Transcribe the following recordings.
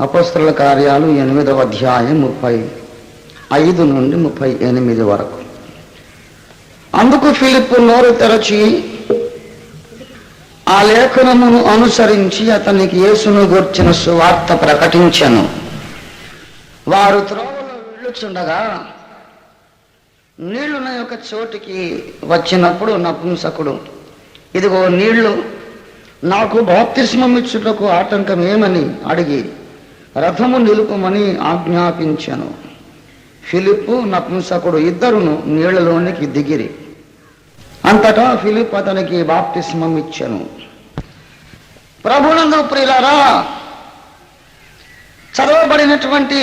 అపొస్తలుల కార్యాలు 8వ అధ్యాయం 35 నుండి 38 వరకు. అందుకు ఫిలిప్పు నోరు తెరచి ఆ లేఖనమును అనుసరించి అతనికి యేసును గూర్చిన సువార్త ప్రకటించెను. వారు త్రోవలో వెళ్ళుచుండగా నీళ్లున్న ఒక చోటికి వచ్చినప్పుడు నపుంసకుడు, ఇదిగో నీళ్లు, నాకు బాప్తిస్మమిచ్చుటకు ఆటంకం ఏమని అడిగి రథము నిలుపమని ఆజ్ఞాపించెను. ఫిలిప్పు నపుంసకుడు ఇద్దరును నీళ్లలోనికి దిగిరి. అంతటా ఫిలిప్ అతనికి బాప్తిస్మం ఇచ్చెను. ప్రభునందు ప్రియులారా, చదవబడినటువంటి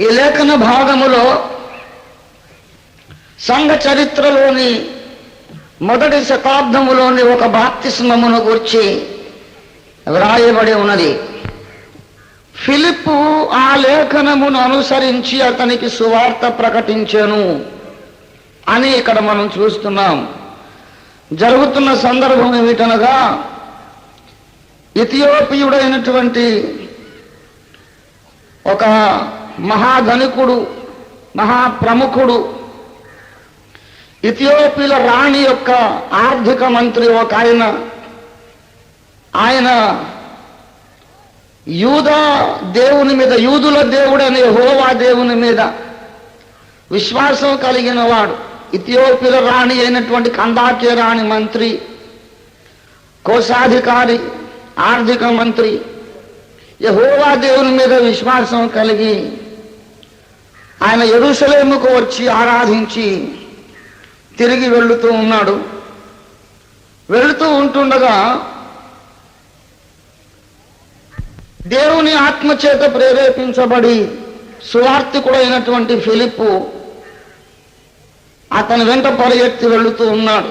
ఈ లేఖన భాగములో సంఘ చరిత్రలోని మొదటి శతాబ్దములోని ఒక బాప్తిస్మమును గూర్చి వ్రాయబడి ఉన్నది. ఫిలిప్పు ఆ లేఖనమును అనుసరించి అతనికి సువార్త ప్రకటించెను అని ఇక్కడ మనం చూస్తున్నాం. జరుగుతున్న సందర్భం ఏమిటనగా, ఇథియోపియుడైనటువంటి ఒక మహాధనికుడు, మహాప్రముఖుడు, ఇథియోపియా రాణి యొక్క ఆర్థిక మంత్రి ఒక ఆయన యూదా దేవుని మీద, యూదుల దేవుడైన యెహోవా దేవుని మీద విశ్వాసం కలిగిన వాడు. ఇథియోపియా రాణి అయినటువంటి కందాకే రాణి మంత్రి, కోశాధికారి, ఆర్థిక మంత్రి యెహోవా దేవుని మీద విశ్వాసం కలిగి ఆయన యెరూషలేముకు వచ్చి ఆరాధించి తిరిగి వెళుతూ ఉన్నాడు. వెళుతూ ఉంటుండగా దేవుని ఆత్మచేత ప్రేరేపించబడి సువార్తికుడైనటువంటి ఫిలిప్పు అతని వెంట పరిగెత్తి వెళుతూ ఉన్నాడు.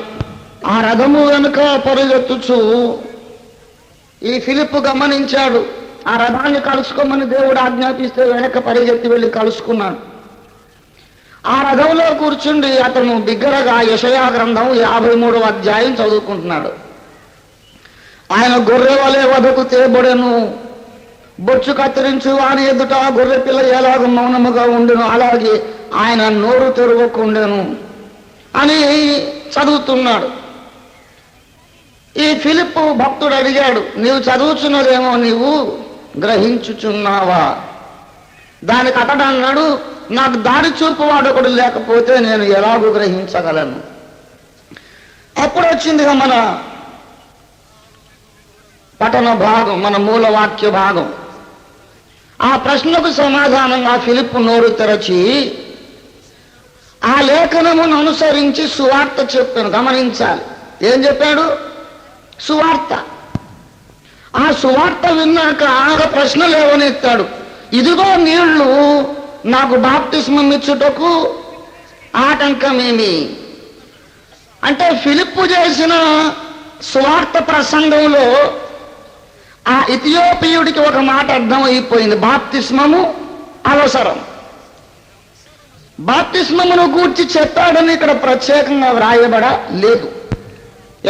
ఆ రథము వెనుక పరిగెత్తుచు ఈ ఫిలిప్పు గమనించాడు. ఆ రథాన్ని కలుసుకోమని దేవుడు ఆజ్ఞాపిస్తే వెనక పరిగెత్తి వెళ్ళి కలుసుకున్నాడు. ఆ రథంలో కూర్చుండి అతను బిగ్గరగా యెషయా గ్రంథం 53వ అధ్యాయం చదువుకుంటున్నాడు. ఆయన గొర్రె వలె వధకు తేబడెను, బొచ్చు కత్తిరించు వాని ఎదుట గొర్రె పిల్ల ఎలాగ మౌనముగా ఉండెను, అలాగే ఆయన నోరు తెరవకుండెను అని చదువుతున్నాడు. ఈ ఫిలిప్పు భక్తుడు అడిగాడు, నీవు చదువుచున్నదేమో నీవు గ్రహించుచున్నావా? దానికి అతడు అన్నాడు, నాకు దారి చూపు వాడొకడు లేకపోతే నేను ఎలాగూ గ్రహించగలను. అప్పుడు వచ్చిందిగా మన పఠన భాగం, మన మూల వాక్య భాగం. ఆ ప్రశ్నకు సమాధానంగా ఫిలిప్పు నోరు తెరచి ఆ లేఖనమును అనుసరించి సువార్త చెప్పాను. గమనించాలి, ఏం చెప్పాడు? సువార్త. ఆ సువార్త విన్నాక ఆ ప్రశ్న లేవనెత్తాడు, ఇదిగో నీళ్లు, నాకు బాప్తిస్మం ఇచ్చుటకు ఆటంకమేమి? అంటే ఫిలిప్పు చేసిన సువార్త ప్రసంగంలో ఆ ఇథియోపియుడికి ఒక మాట అర్థమైపోయింది, బాప్తిస్మము అవసరం. బాప్తిస్మమును గూర్చి చెప్పాడని ఇక్కడ ప్రత్యేకంగా వ్రాయబడలేదు.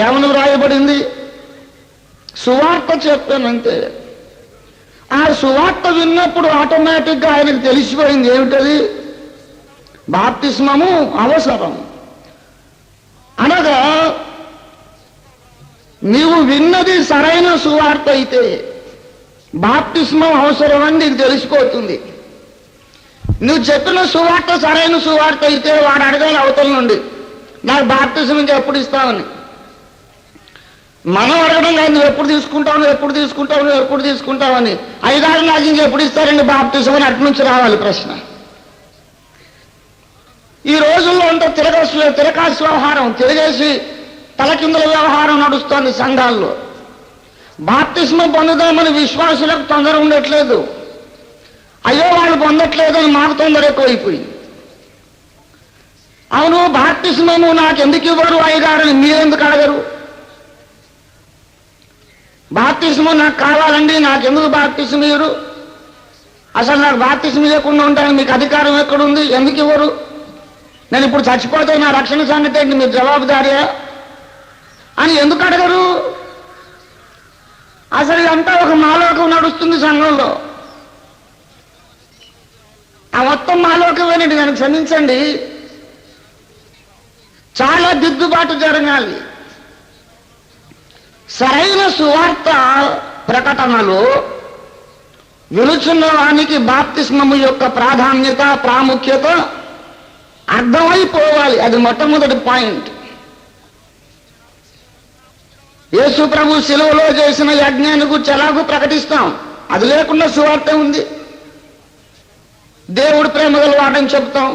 ఏమని వ్రాయబడింది? సువార్త చెప్పానంతే. ఆ సువార్త విన్నప్పుడు ఆటోమేటిక్గా ఆయనకు తెలిసిపోయింది ఏమిటది? బాప్తిస్మము అవసరం. అనగా నీవు విన్నది సరైన సువార్త అయితే బాప్తిస్మం అవసరం అని నీకు తెలిసిపోతుంది. నువ్వు చెప్పిన సువార్త సరైన సువార్త అయితే వాడు అడగాలి అవతల నుండి, నాకు బాప్తిస్మం ఎప్పుడు ఇస్తావని. మనం అడగడం కాదు, నువ్వు ఎప్పుడు తీసుకుంటావు, ఎప్పుడు తీసుకుంటావు, ఎప్పుడు తీసుకుంటావని. అయ్యగారు నాకు ఇంకెప్పుడు ఇస్తారండి బాప్తిస్మం అని అటు నుంచి రావాలి ప్రశ్న. ఈ రోజుల్లో అంతా తిరకాసు వ్యవహారం, తిరిగేసి తలకిందుల వ్యవహారం నడుస్తోంది సంఘాల్లో. బాప్తిస్మం పొందుదామని విశ్వాసులకు తొందర ఉండట్లేదు. అయ్యో వాళ్ళు పొందట్లేదని మాకు తొందర ఎక్కువైపోయింది. అవును, బాప్తిస్మము నాకు ఎందుకు ఇవ్వరు అయ్యగారని మీరెందుకు అడగరు? బాప్తిస్మం నాకు కావాలండి, నాకెందుకు బాప్తిస్మం ఇవ్వరు? అసలు నాకు బాప్తిస్మం ఇవ్వకుండా ఉంటాను మీకు అధికారం ఎక్కడుంది? ఎందుకు ఇవ్వరు? నేను ఇప్పుడు చచ్చిపోతే నా రక్షణ సంగతి ఏంటి, మీరు జవాబుదారియా అని ఎందుకు అడగరు? అసలు ఇదంతా ఒక మాలోకం నడుస్తుంది సంఘంలో. ఆ మొత్తం మాలోకమేనండి, నన్ను క్షమించండి. చాలా దిద్దుబాటు జరగాలి. సరైన సువార్త ప్రకటనలో విలుచున్న వానికి బాప్తిస్మము యొక్క ప్రాధాన్యత, ప్రాముఖ్యత అర్థమైపోవాలి. అది మొట్టమొదటి పాయింట్. యేసు ప్రభు శిలువలో చేసిన యజ్ఞాన్ని గురించి ఎలాగూ ప్రకటిస్తాం, అది లేకుండా సువార్త ఉంది. దేవుడు ప్రేమ గలవాడని చెప్తాం,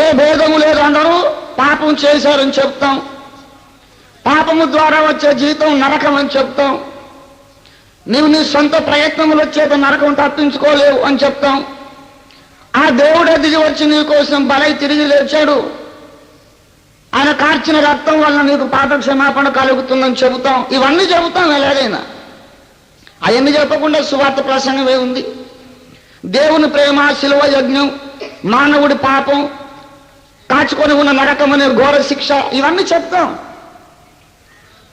ఏ భేదము లేదు, అందరూ పాపం చేశారని చెప్తాం, పాపము ద్వారా వచ్చే జీతం నరకం అని చెప్తాం, నీవు నీ సొంత ప్రయత్నములు వచ్చేది నరకం తప్పించుకోలేవు అని చెప్తాం, ఆ దేవుడే దిగి వచ్చి నీ కోసం బలై తిరిగి లేచాడు, ఆయన కార్చిన రక్తం వల్ల నీకు పాప క్షమాపణ కలుగుతుందని చెబుతాం. ఇవన్నీ చెబుతాం ఎలాగైనా. అవన్నీ చెప్పకుండా సువార్త ప్రసంగమే ఉంది. దేవుని ప్రేమ, శిలువ యజ్ఞం, మానవుడి పాపం, కాచుకొని ఉన్న నరకం అనే ఘోర శిక్ష, ఇవన్నీ చెప్తాం.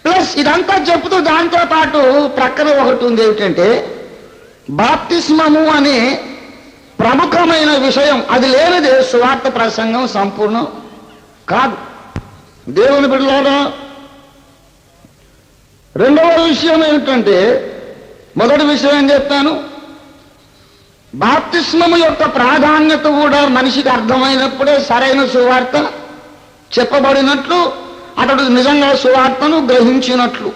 ప్లస్ ఇదంతా చెప్తూ దాంతో పాటు ప్రక్కన ఒకటి ఉంది. ఏమిటంటే బాప్తిస్మము అనే ప్రముఖమైన విషయం. అది లేనిదే సువార్త ప్రసంగం సంపూర్ణం కాదు. దేవుని బిడ్డలారా, రెండవ విషయం ఏమిటంటే, మొదటి విషయం ఏం చెప్పాను, బాప్తిస్మము యొక్క ప్రాధాన్యత కూడా మనిషికి అర్థమైనప్పుడే సరైన సువార్త చెప్పబడినట్లు, అతడు నిజంగా సువార్తను గ్రహించినట్లు.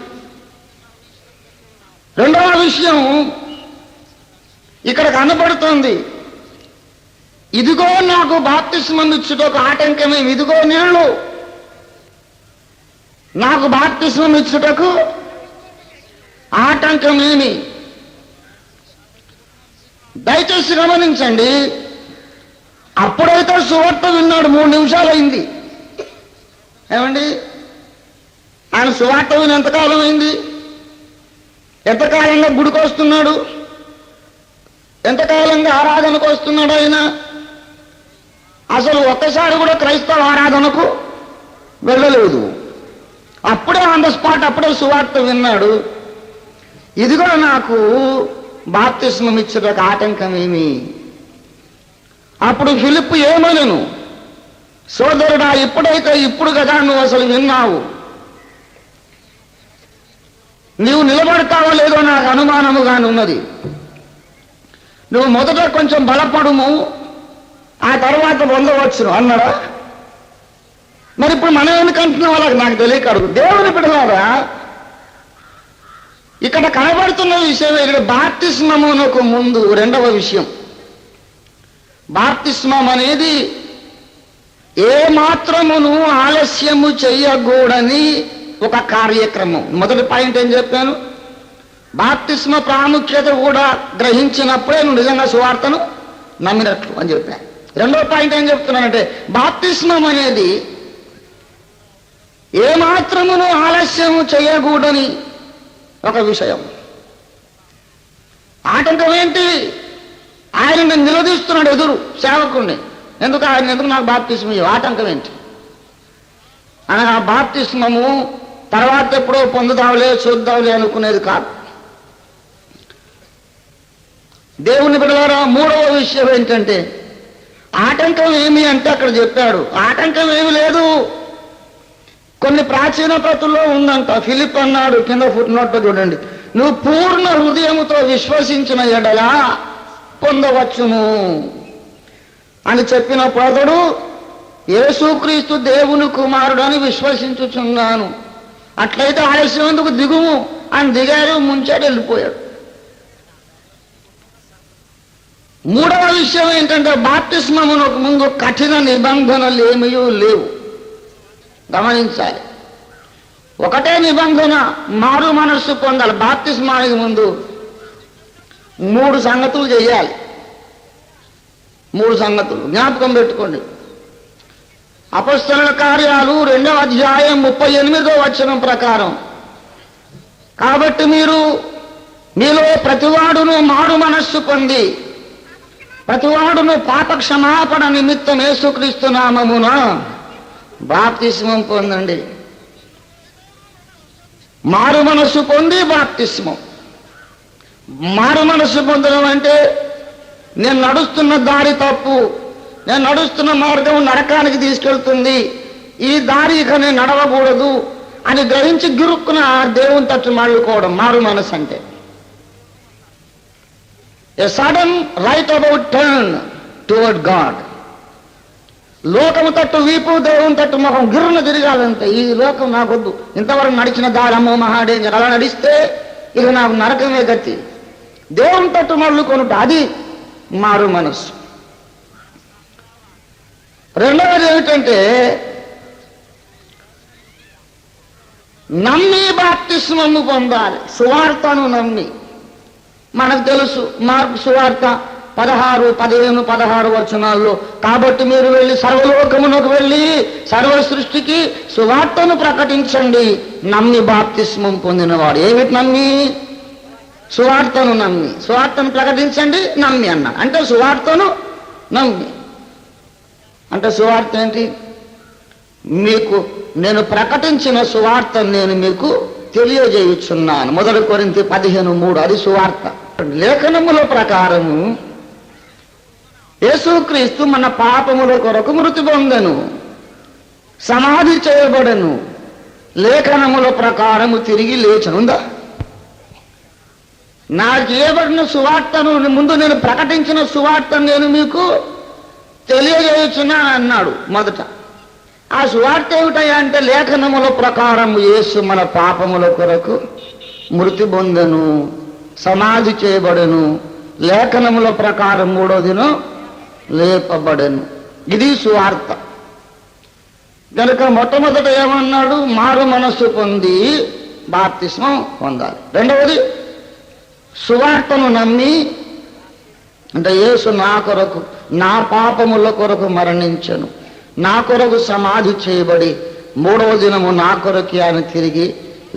రెండవ విషయం ఇక్కడ కనబడుతోంది. ఇదిగో నాకు బాప్తిస్మం ఇచ్చుటకు ఆటంకమేమి, ఇదిగో నీళ్లు నాకు బాప్తిస్మం ఇచ్చుటకు ఆటంకమేమి. దయచేసి గమనించండి, అప్పుడైతే సువార్త విన్నాడు, 3 నిమిషాలు అయింది. ఏమండి, ఆయన సువార్త విని ఎంతకాలం అయింది? ఎంతకాలంగా గుడికి వస్తున్నాడు? ఎంతకాలంగా ఆరాధనకు వస్తున్నాడు? ఆయన అసలు ఒక్కసారి కూడా క్రైస్తవ ఆరాధనకు వెళ్ళలేదు. అప్పుడే ఆన్ ద స్పాట్, అప్పుడే సువార్త విన్నాడు. ఇదిగో నాకు బాప్తిస్మం ఇచ్చుటకు ఆటంకమేమి. అప్పుడు ఫిలిప్పు ఏమనను, సోదరుడా, ఇప్పుడు కదా నువ్వు అసలు విన్నావు, నీవు నిలబడతావో లేదో నాకు అనుమానముగానే ఉన్నది. నువ్వు మొదట కొంచెం బలపడుము, ఆ తర్వాత పొందవచ్చును అన్నాడా? మరి ఇప్పుడు మనం ఎందుకంటున్న వాళ్ళకి నాకు తెలియక అడుగు. దేవుని బిడ్డలారా, ఇక్కడ కనబడుతున్న విషయం ఇక్కడ బాప్తిస్మమునకు ముందు రెండవ విషయం. బాప్తిస్మం అనేది ఏ మాత్రమును ఆలస్యము చెయ్యకూడని ఒక కార్యక్రమం. మొదటి పాయింట్ ఏం చెప్పాను, బాప్తిస్మ ప్రాముఖ్యత కూడా గ్రహించినప్పుడే నువ్వు నిజంగా సువార్తను నమ్మినట్లు అని చెప్పాను. రెండో పాయింట్ ఏం చెప్తున్నానంటే, బాప్తిస్మం అనేది ఏ మాత్రమును ఆలస్యము చేయకూడని ఒక విషయం. ఆటంకం ఏంటి? ఆయన నిలదీస్తున్నాడు ఎదురు సేవకుడిని, ఎందుకు నాకు బాప్తిస్మం ఇవ్వు, ఆటంకం ఏంటి? ఆయన ఆ బాప్తిస్మము తర్వాత ఎప్పుడో పొందుదావులే, చూద్దాంలే అనుకునేది కాదు. దేవుని బిడ్డలారా, మూడవ విషయం ఏంటంటే, ఆటంకం ఏమి అంటే అక్కడ చెప్పాడు, ఆటంకం ఏమి లేదు. కొన్ని ప్రాచీన ప్రతుల్లో ఉందంట. ఫిలిప్ అన్నాడు, కింద ఫుట్ నోట్లో చూడండి, నువ్వు పూర్ణ హృదయముతో విశ్వసించిన ఎడల పొందవచ్చును అని చెప్పినప్పుడు అతడు యేసుక్రీస్తు దేవుని కుమారుడు అని విశ్వసించుచున్నాను, అట్లయితే ఆలస్యం ఎందుకు, దిగుము అని దిగారు, ముంచాడు, వెళ్ళిపోయాడు. మూడవ విషయం ఏంటంటే, బాప్తిస్మమునకు ముందు కఠిన నిబంధనలు ఏమీ లేవు. గమనించాలి. ఒకటే నిబంధన, మారు మనస్సు పొందాలి. బాప్తిస్మానికి ముందు 3 సంగతులు చేయాలి. 3 సంగతులు జ్ఞాపకం పెట్టుకోండి. అపొస్తలుల కార్యాలు 2వ అధ్యాయం 38వ వచనం ప్రకారం, కాబట్టి మీలో ప్రతివాడును మారు మనస్సు పొంది ప్రతివాడును పాప క్షమాపణ నిమిత్తం యేసుక్రీస్తు నామమున బాప్తిస్మం పొందండి. మారు మనస్సు పొంది బాప్తిస్మం. మారు మనస్సు పొందడం అంటే నేను నడుస్తున్న దారి తప్పు, నేను నడుస్తున్న మార్గం నరకానికి తీసుకెళ్తుంది, ఈ దారి ఇక నేను నడవకూడదు అని గ్రహించి గిరుక్కున దేవుని తట్టు మళ్ళుకోవడం మారు మనసు అంటే. ఏ sudden write about turn towards God. లోకము తట్టు వీపు, దేవుని తట్టు ముఖం గిర్రున తిరగాలంటే. ఈ లోకం నాకొద్దు, ఇంతవరకు నడిచిన దారి అమ్మో మహాడేంజర్, అలా నడిస్తే ఇక నాకు నరకమే గతి. దేవుని తట్టు మళ్ళుకొనుట, అది మారు మనస్సు. రెండవది ఏమిటంటే నమ్మి బాప్తిస్మము పొందాలి. సువార్తను నమ్మి. మనకు తెలుసు మార్కు సువార్త 16, 15, 16 వచనాల్లో, కాబట్టి మీరు వెళ్ళి సర్వలోకమునకు వెళ్ళి సర్వ సృష్టికి సువార్తను ప్రకటించండి, నమ్మి బాప్తిస్మం పొందినవాడు. ఏమిటి నమ్మి? సువార్తను నమ్మి. సువార్తను ప్రకటించండి, నమ్మి అన్నాడు. అంటే సువార్తను నమ్మి అంటే సువార్త ఏంటి? మీకు నేను ప్రకటించిన సువార్త నేను మీకు తెలియజేయుచున్నాను. 1 కొరింథీ 15:3 అది సువార్త. లేఖనముల ప్రకారము యేసుక్రీస్తు మన పాపముల కొరకు మృతి పొందెను, సమాధి చేయబడెను, లేఖనముల ప్రకారము తిరిగి లేచెను. ఉందా? నాకు ఇవ్వబడిన సువార్తను ముందు నేను ప్రకటించిన సువార్తను నేను మీకు తెలియజేయుచున్నా అన్నాడు మొదట. ఆ సువార్త ఏమిటయ్యా అంటే లేఖనముల ప్రకారం యేసు మన పాపముల కొరకు మృతి పొందెను, సమాధి చేయబడెను, లేఖనముల ప్రకారం 3వ దినం లేపబడెను. ఇది సువార్త. కనుక మొట్టమొదట ఏమన్నాడు? మారు మనస్సు పొంది బాప్తిస్మం పొందాలి. రెండవది సువార్తను నమ్మి, అంటే యేసు నా కొరకు నా పాపముల కొరకు మరణించెను, నా కొరకు సమాధి చేయబడి 3వ దినము నా కొరకు ఆయన తిరిగి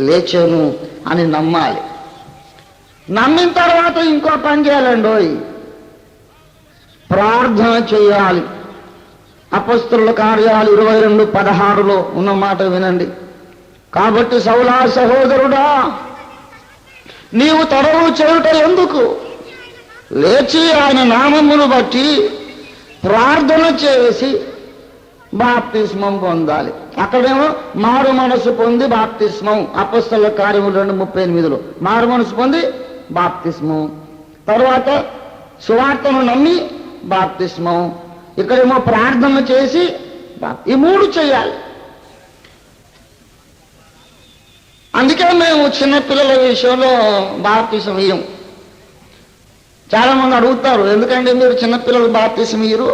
లేచెను అని నమ్మాలి. నమ్మిన తర్వాత ఇంకో పని చేయాలండి, ప్రార్థన చేయాలి. అపొస్తలుల కార్యాలు 22:16 ఉన్న మాట వినండి. కాబట్టి సౌలా సహోదరుడా, నీవు తడవు చేయుట ఎందుకు? లేచి ఆయన నామమును బట్టి ప్రార్థన చేసి బాప్తిస్మం పొందాలి. అక్కడేమో మారు మనసు పొంది బాప్తిస్మం. అపొస్తలుల కార్యములు 2:38 మారు మనసు పొంది బాప్తిస్మం. తర్వాత సువార్తను నమ్మి బాప్తిస్మం. ఇక్కడేమో ప్రార్థన చేసి ఈ 3 చేయాలి. అందుకే మేము చిన్నపిల్లల విషయంలో బాప్తిసం ఇయ్యం. చాలా మంది అడుగుతారు, ఎందుకంటే మీరు చిన్నపిల్లలు బాప్తిసం ఇయ్యరు?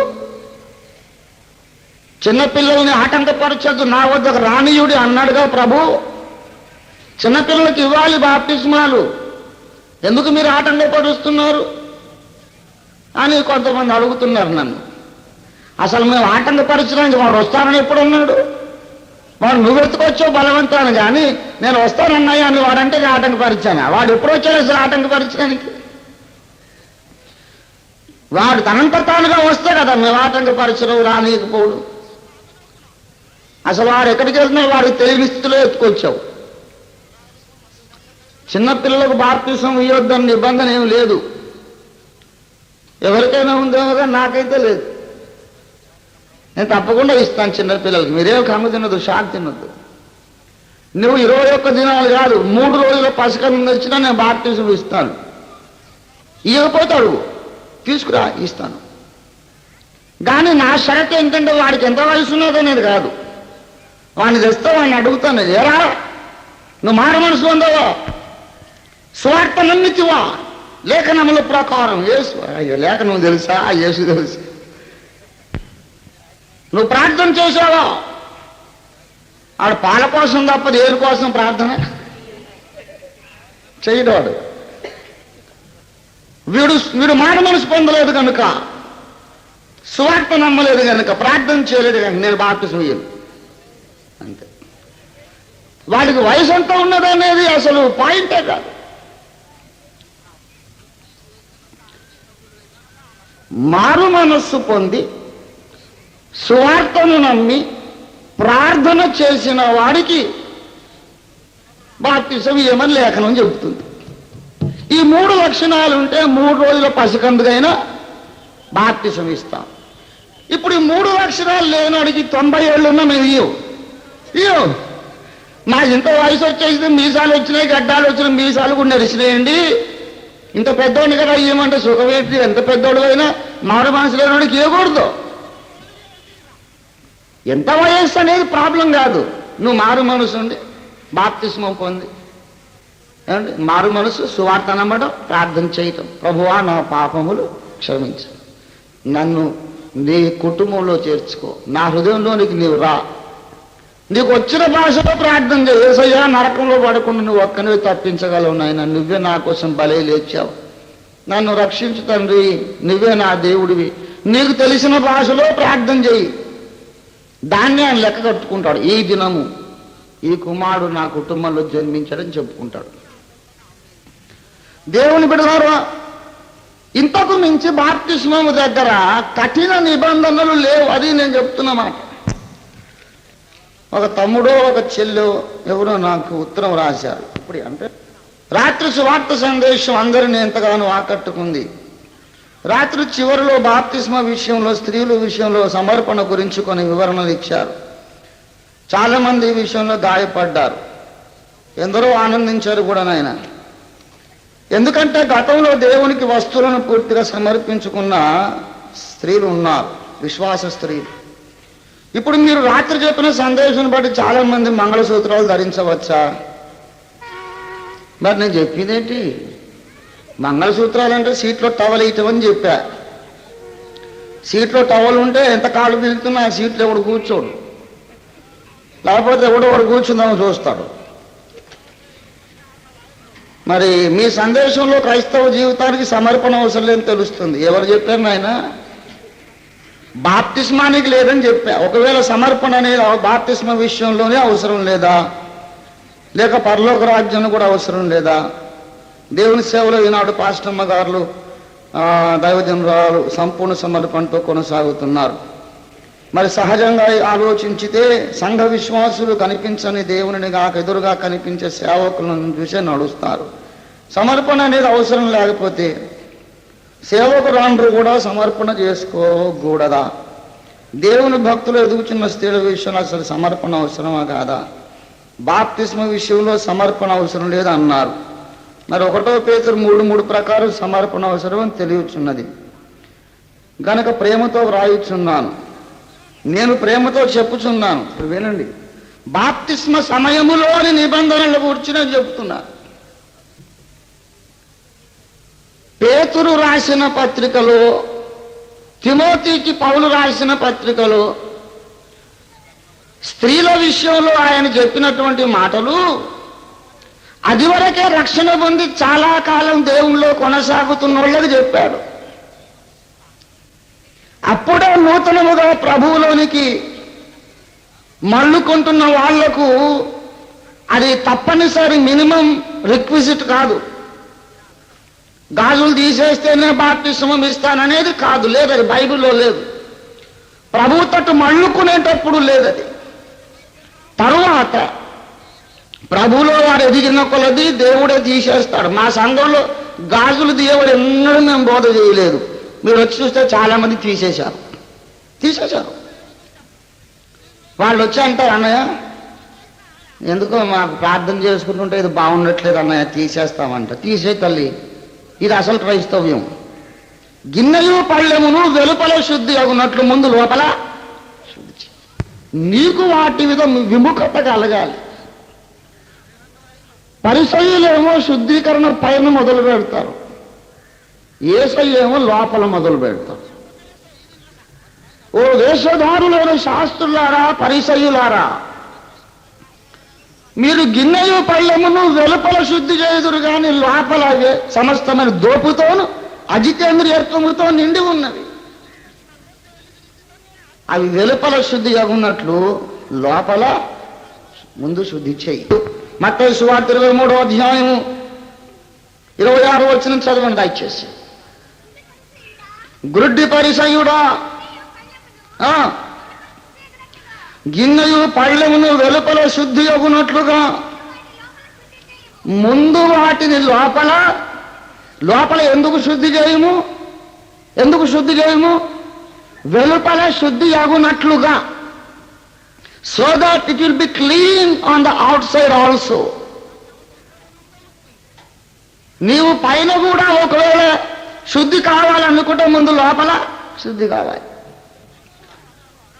చిన్నపిల్లల్ని ఆటంకపరచద్దు, నా వద్దకు రానియుడి అన్నాడుగా ప్రభు. చిన్నపిల్లలకి ఇవ్వాలి బాప్తిస్మాలు, ఎందుకు మీరు ఆటంకపరుస్తున్నారు అని కొంతమంది అడుగుతున్నారు నన్ను. అసలు మేము ఆటంకపరచడానికి వాడు వస్తానని ఎప్పుడు అన్నాడు? వాడు నువ్వు ఎత్తుకొచ్చావు బలవంతాను, కానీ నేను వస్తానన్నాయి అని వాడంటే ఆటంకపరిచాను. వాడు ఎప్పుడు వచ్చాడు అసలు ఆటంకపరచడానికి? వాడు తనంత తానుగా వస్తే కదా మేము ఆటంకపరచడం, రానీయకపోడు. అసలు వాడు ఎక్కడికి వెళ్తున్నా వాడికి తెలియని స్థితిలో ఎత్తుకొచ్చావు. చిన్నపిల్లలకు బాప్తిసం ఇవ్వద్దని నిబంధన ఏమి లేదు. ఎవరికైనా ఉందేమో కానీ నాకైతే లేదు. నేను తప్పకుండా ఇస్తాను చిన్నపిల్లలకి. మీరేం కమ్మ తినద్దు, షాక్ తినద్దు. నువ్వు 21 దినాలు కాదు, 3 రోజుల పసకం వచ్చినా నేను బాప్తిసం ఇస్తాను. ఇవ్వకపోతే అడుగు, తీసుకురా, ఇస్తాను. కానీ నా షరత్ ఏంటంటే వాడికి ఎంత వయసు ఉన్నదో అనేది కాదు. వాడిని తెస్తే వాడిని అడుగుతాను, ఏరా నువ్వు మారు మనసు పొందావా? స్వార్థ నమ్మితివా? లేఖనముల ప్రకారం యేసు, అయ్యో లేఖనం తెలుసా? యేసు తెలుసు. నువ్వు ప్రార్థన చేసావా? ఆడు పాల కోసం తప్ప దేని కోసం ప్రార్థన చేయడాడు. వీడు మారు మనసు పొందలేదు కనుక, సువార్త నమ్మలేదు కనుక, ప్రార్థన చేయలేదు కనుక నేను బాప్తిసం ఇయ్యను అంతే. వాడికి వయసు ఎంత ఉన్నదనేది అసలు పాయింటే కాదు. మారు మనస్సు పొంది సువార్తను నమ్మి ప్రార్థన చేసిన వాడికి బాప్తిసం ఇవ్వమని లేఖనం చెబుతుంది. ఈ 3 లక్షణాలు ఉంటే 3 రోజుల పసికందుకైనా బాప్తిసం ఇస్తాం. ఇప్పుడు ఈ 3 లక్షణాలు లేనడికి 90 ఏళ్ళు ఉన్నా మేము ఇయ్యో మా ఇంత వయసు వచ్చేసింది, మీసాలు వచ్చినాయి, గడ్డాలు వచ్చినాయి, మీసాలు కూడా నెరిసినాయండి, ఇంత పెద్దోడిని కదా ఇవ్వమంటే సుఖమేంటి? ఎంత పెద్దోడు అయినా మారు మనసు లేనివాడికి ఇవ్వకూడదు. ఎంత వయస్సు అనేది ప్రాబ్లం కాదు. నువ్వు మారు మనసు ఉండి బాప్తిస్మం పొంది ఏమండి మారు మనసు, సువార్త నమ్మడం, ప్రార్థన చేయటం, ప్రభువా నా పాపములు క్షమించు, నన్ను నీ కుటుంబంలో చేర్చుకో, నా హృదయంలోనికి నీవు రా, నీకు వచ్చిన భాషలో ప్రార్థన చేయి. యేసయ్యా నరకంలో పడకుండా నువ్వు ఒక్కనే తప్పించగలవు నాయన, నువ్వే నా కోసం బలై లేచావు, నన్ను రక్షించు తండ్రి, నువ్వే నా దేవుడివి. నీకు తెలిసిన భాషలో ప్రార్థన చేయి. దాన్ని ఆయన లెక్క కట్టుకుంటాడు. ఈ దినము ఈ కుమారుడు నా కుటుంబంలో జన్మించాడని చెప్పుకుంటాడు. దేవుని బిడ్డలారా, ఇంతకు మించి బాప్తిస్మము దగ్గర కఠిన నిబంధనలు లేవు. అది నేను చెప్తున్నమాట. ఒక తమ్ముడో ఒక చెల్లో ఎవరో నాకు ఉత్తరం రాశారు. ఇప్పుడు అంటే రాత్రి సువార్త సందేశం అందరినీ ఎంతగానో ఆకట్టుకుంది. రాత్రి చివరిలో బాప్తిస్మ విషయంలో, స్త్రీల విషయంలో సమర్పణ గురించి కొన్ని వివరణలు ఇచ్చారు. చాలా మంది ఈ విషయంలో గాయపడ్డారు, ఎందరో ఆనందించారు కూడా నాయన. ఎందుకంటే గతంలో దేవునికి వస్తువులను పూర్తిగా సమర్పించుకున్న స్త్రీలు ఉన్నారు, విశ్వాస స్త్రీలు. ఇప్పుడు మీరు రాత్రి చెప్పిన సందేశం బట్టి చాలా మంది మంగళసూత్రాలు ధరించవచ్చా? మరి నేను చెప్పిందేంటి? మంగళసూత్రాలు అంటే సీట్లో టవల్ వేయటమని చెప్పా. సీట్లో టవల్ ఉంటే ఎంత కాళ్ళు పిలుతున్నా ఆ సీట్లో ఎవడు కూర్చోడు, లేకపోతే ఎవడు కూర్చుందామని చూస్తాడు. మరి మీ సందేశంలో క్రైస్తవ జీవితానికి సమర్పణ అవసరం లేదని తెలుస్తుంది. ఎవరు చెప్పారు నాయన? బాప్తిస్మానికి లేదని చెప్పా. ఒకవేళ సమర్పణ అనేది బాప్తిస్మ విషయంలోనే అవసరం లేదా, లేక పరలోక రాజ్యం కూడా అవసరం లేదా? దేవుని సేవలో ఈనాడు పాస్టమ్మ గారులు, దైవజనురాలు సంపూర్ణ సమర్పణతో కొనసాగుతున్నారు. మరి సహజంగా ఆలోచించితే సంఘ విశ్వాసులు కనిపించని దేవుని కాక ఎదురుగా కనిపించే సేవకులను చూసే నడుస్తారు. సమర్పణ అనేది అవసరం లేకపోతే సేవకురాండ్రు కూడా సమర్పణ చేసుకోకూడదా? దేవుని భక్తులు ఎదుగుచున్న స్త్రీల విషయంలో అసలు సమర్పణ అవసరమా కాదా? బాప్తిస్మ విషయంలో సమర్పణ అవసరం లేదు అన్నారు. మరి 1 పేతురు 3:3 ప్రకారం సమర్పణ అవసరం అని తెలియచున్నది గనక ప్రేమతో వ్రాయుచున్నాను, నేను ప్రేమతో చెప్పుచున్నాను. ఇప్పుడు వినండి, బాప్తిస్మ సమయములోని నిబంధనలు గురించి నేను చెప్తున్నాను. పేతురు రాసిన పత్రికలో, తిమోతికి పౌలు రాసిన పత్రికలో స్త్రీల విషయంలో ఆయన చెప్పినటువంటి మాటలు అది వరకే రక్షణ పొంది చాలా కాలం దేవుళ్ళో కొనసాగుతున్న వాళ్ళకి చెప్పాడు. అప్పుడే నూతనముగా ప్రభువులోనికి మళ్ళుకుంటున్న వాళ్లకు అది తప్పనిసరి మినిమం రిక్విజిట్ కాదు. గాజులు తీసేస్తేనే బాప్తిస్మం ఇస్తాననేది కాదు, లేదు, అది బైబిల్లో లేదు. ప్రభువు తట్టు మళ్ళుకునేటప్పుడు లేదది. తరువాత ప్రభువులో వారు ఎదిగిన కొలది దేవుడే తీసేస్తాడు. మా సంఘంలో గాజులు తీయవాడు ఎన్నడూ మేము బోధ చేయలేదు. మీరు వచ్చి చూస్తే చాలా మంది తీసేశారు. వాళ్ళు వచ్చి అంటారు, అన్నయ్య ఎందుకో మాకు ప్రార్థన చేసుకుంటుంటే ఇది బాగుండట్లేదు అన్నయ్య, తీసేస్తామంట. తీసే తల్లి, ఇది అసలు క్రైస్తవ్యం. గిన్నెలు పళ్ళెమును వెలుపల శుద్ధి అగునట్లు ముందు లోపల శుద్ధి. నీకు వాటి మీద విముఖత కలగాలి. పరిసయ్యులేమో శుద్ధీకరణ పైన మొదలు పెడతారు, యేసయ్యేమో లోపల మొదలు పెడతారు. ఓ వేషధారులైన శాస్త్రులారా, పరిసయ్యులారా, మీరు గిన్నెయు పళ్ళెమును వెలుపల శుద్ధి చేయుదురు కానీ లోపల సమస్తమైన దోపుతోను అజితేంద్రియత్వముతో నిండి ఉన్నవి. అవి వెలుపల శుద్ధి అగున్నట్లు లోపల ముందు శుద్ధి చేయి. మత్తయి సువార్త 23వ అధ్యాయము 26వ వచనం చదవండి దయచేసి. గుడ్డి పరిసయ్యుడా, గిన్నెయు పళ్ళెమును వెలుపల శుద్ధి అగునట్లుగా ముందు వాటిని లోపల ఎందుకు శుద్ధి చేయము వెలుపల శుద్ధి అగునట్లుగా, so that it will be clean on the outside also. నీవు పైన కూడా ఒకవేళ శుద్ధి కావాలనుకుంటే ముందు లోపల శుద్ధి కావాలి.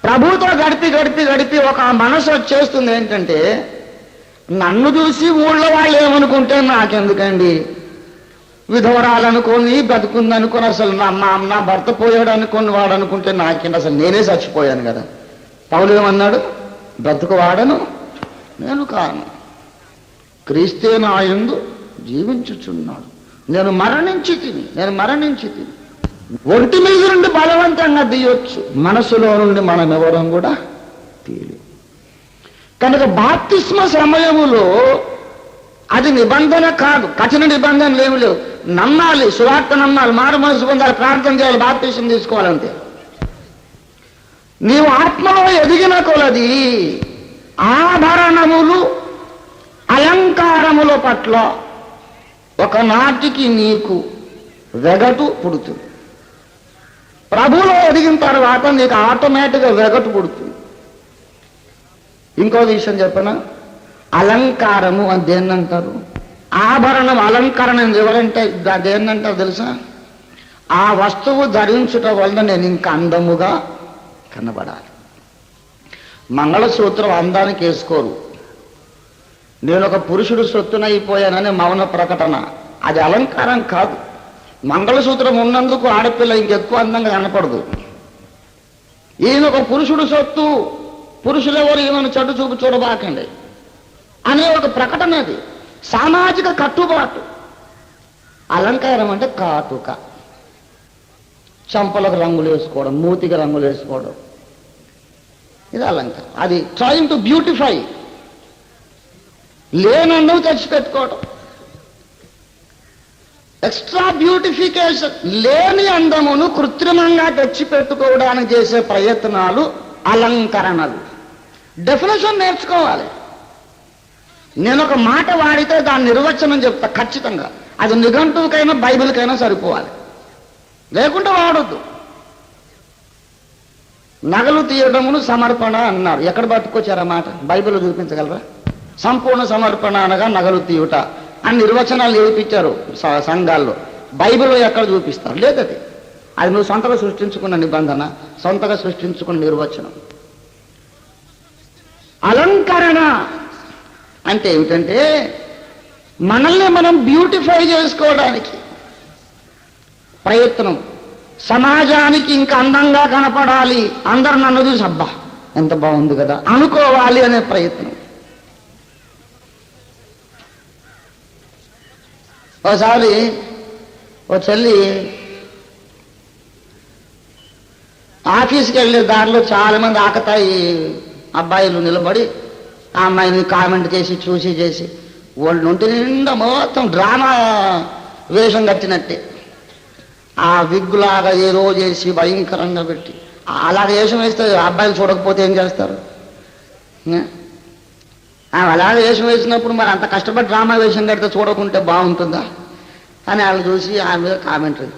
ప్రభుతో గడిపి ఒక మనసు వచ్చేస్తుంది ఏంటంటే, నన్ను చూసి ఊళ్ళో వాళ్ళు ఏమనుకుంటే నాకెందుకండి, విధవరాలనుకొని బ్రతుకుందనుకొని అసలు నా భర్త పోయాడు అనుకుని వాడు అనుకుంటే నాకేంటి, అసలు నేనే చచ్చిపోయాను కదా. పౌలు ఏమన్నాడు, బ్రతుకు వాడను నేను కాను, క్రీస్తే నా యందు జీవించుచున్నాడు, నేను మరణించి తిని. ఒంటి మీద నుండి బలవంతంగా తీయొచ్చు, మనసులో నుండి మనం ఎవరం కూడా తీయలేం. కనుక బాప్తిస్మ సమయములో అది నిబంధన కాదు, కఠిన నిబంధనలు ఏమి లేవు. నమ్మాలి, సువార్త నమ్మాలి, మారు మనసు పొందాలి, ప్రార్థన చేయాలి, బాప్తిస్మం తీసుకోవాలంతే. నీవు ఆత్మలో ఎదిగిన కొలది ఆభరణములు అలంకారముల పట్ల ఒకనాటికి నీకు వెగటు పుడుతుంది. ప్రభువులో ఎదిగిన తర్వాత నీకు ఆటోమేటిక్గా వెగటు పుడుతుంది. ఇంకో విషయం చెప్పనా, అలంకారము అని దేన్నంటారు? ఆభరణం అలంకరణ ఎవరంటే దేన్నంటారు తెలుసా? ఆ వస్తువు ధరించుట వలన నేను ఇంకా అందముగా కనబడాలి. మంగళసూత్రం అందానికి వేసుకోరు. నేను ఒక పురుషుడు సొత్తునైపోయానని మౌన ప్రకటన, అది అలంకారం కాదు. మంగళసూత్రం ఉన్నందుకు ఆడపిల్ల ఇంకెక్కువ అందంగా కనపడదు. ఈయన ఒక పురుషుడు సొత్తు, పురుషులెవరు ఈయనను చెడ్డు చూపు చూడబాకండి అనే ఒక ప్రకటన. అది సామాజిక కట్టుబాటు. అలంకారం అంటే కాటుక, చంపలకు రంగులు వేసుకోవడం, మూతికి రంగులు వేసుకోవడం, ఇది అలంకారం. అది ట్రైంగ్ టు బ్యూటిఫై, లేనన్ను తెచ్చిపెట్టుకోవడం, ఎక్స్ట్రా బ్యూటిఫికేషన్. లేని అందమును కృత్రిమంగా తెచ్చిపెట్టుకోవడానికి చేసే ప్రయత్నాలు అలంకరణలు. డెఫినేషన్ నేర్చుకోవాలి. నేను ఒక మాట వాడితే దాని నిర్వచనం చెప్తా ఖచ్చితంగా. అది నిఘంటువుకైనా బైబిల్కైనా సరిపోవాలి, లేకుంటే వాడొద్దు. నగలు తీయడమును సమర్పణ అన్నారు. ఎక్కడ పట్టుకొచ్చారు ఆ మాట? బైబిల్లో చూపించగలరా? సంపూర్ణ సమర్పణ అనగా నగలు తీయుట అని నిర్వచనాలు నేర్పించారు సంఘాల్లో. బైబిల్లో ఎక్కడ చూపిస్తారు? లేదది. అది నువ్వు సొంతగా సృష్టించుకున్న నిబంధన, సొంతగా సృష్టించుకున్న నిర్వచనం. అలంకరణ అంటే ఏమిటంటే మనల్ని మనం బ్యూటిఫై చేసుకోవడానికి ప్రయత్నం. సమాజానికి ఇంకా అందంగా కనపడాలి, అందరు నన్ను చూసి అబ్బా ఎంత బాగుంది కదా అనుకోవాలి అనే ప్రయత్నం. ఒకసారి ఓ చెల్లి ఆఫీస్కి వెళ్ళే దారిలో చాలా మంది ఆకతాయి అబ్బాయిలు నిలబడి ఆ అమ్మాయిని కామెంట్ చేసి వాళ్ళు ఒంటి నిండా మొత్తం డ్రామా వేషం కట్టినట్టే, ఆ విగ్గులాగా ఏదో చేసి భయంకరంగా పెట్టి అలాగ వేషం వేస్తే అబ్బాయిలు చూడకపోతే ఏం చేస్తారు? అలాగ వేషం వేసినప్పుడు మరి అంత కష్టపడి డ్రామా వేషం కడితే చూడకుంటే బాగుంటుందా అని వాళ్ళు చూసి ఆమె మీద కామెంటరీ.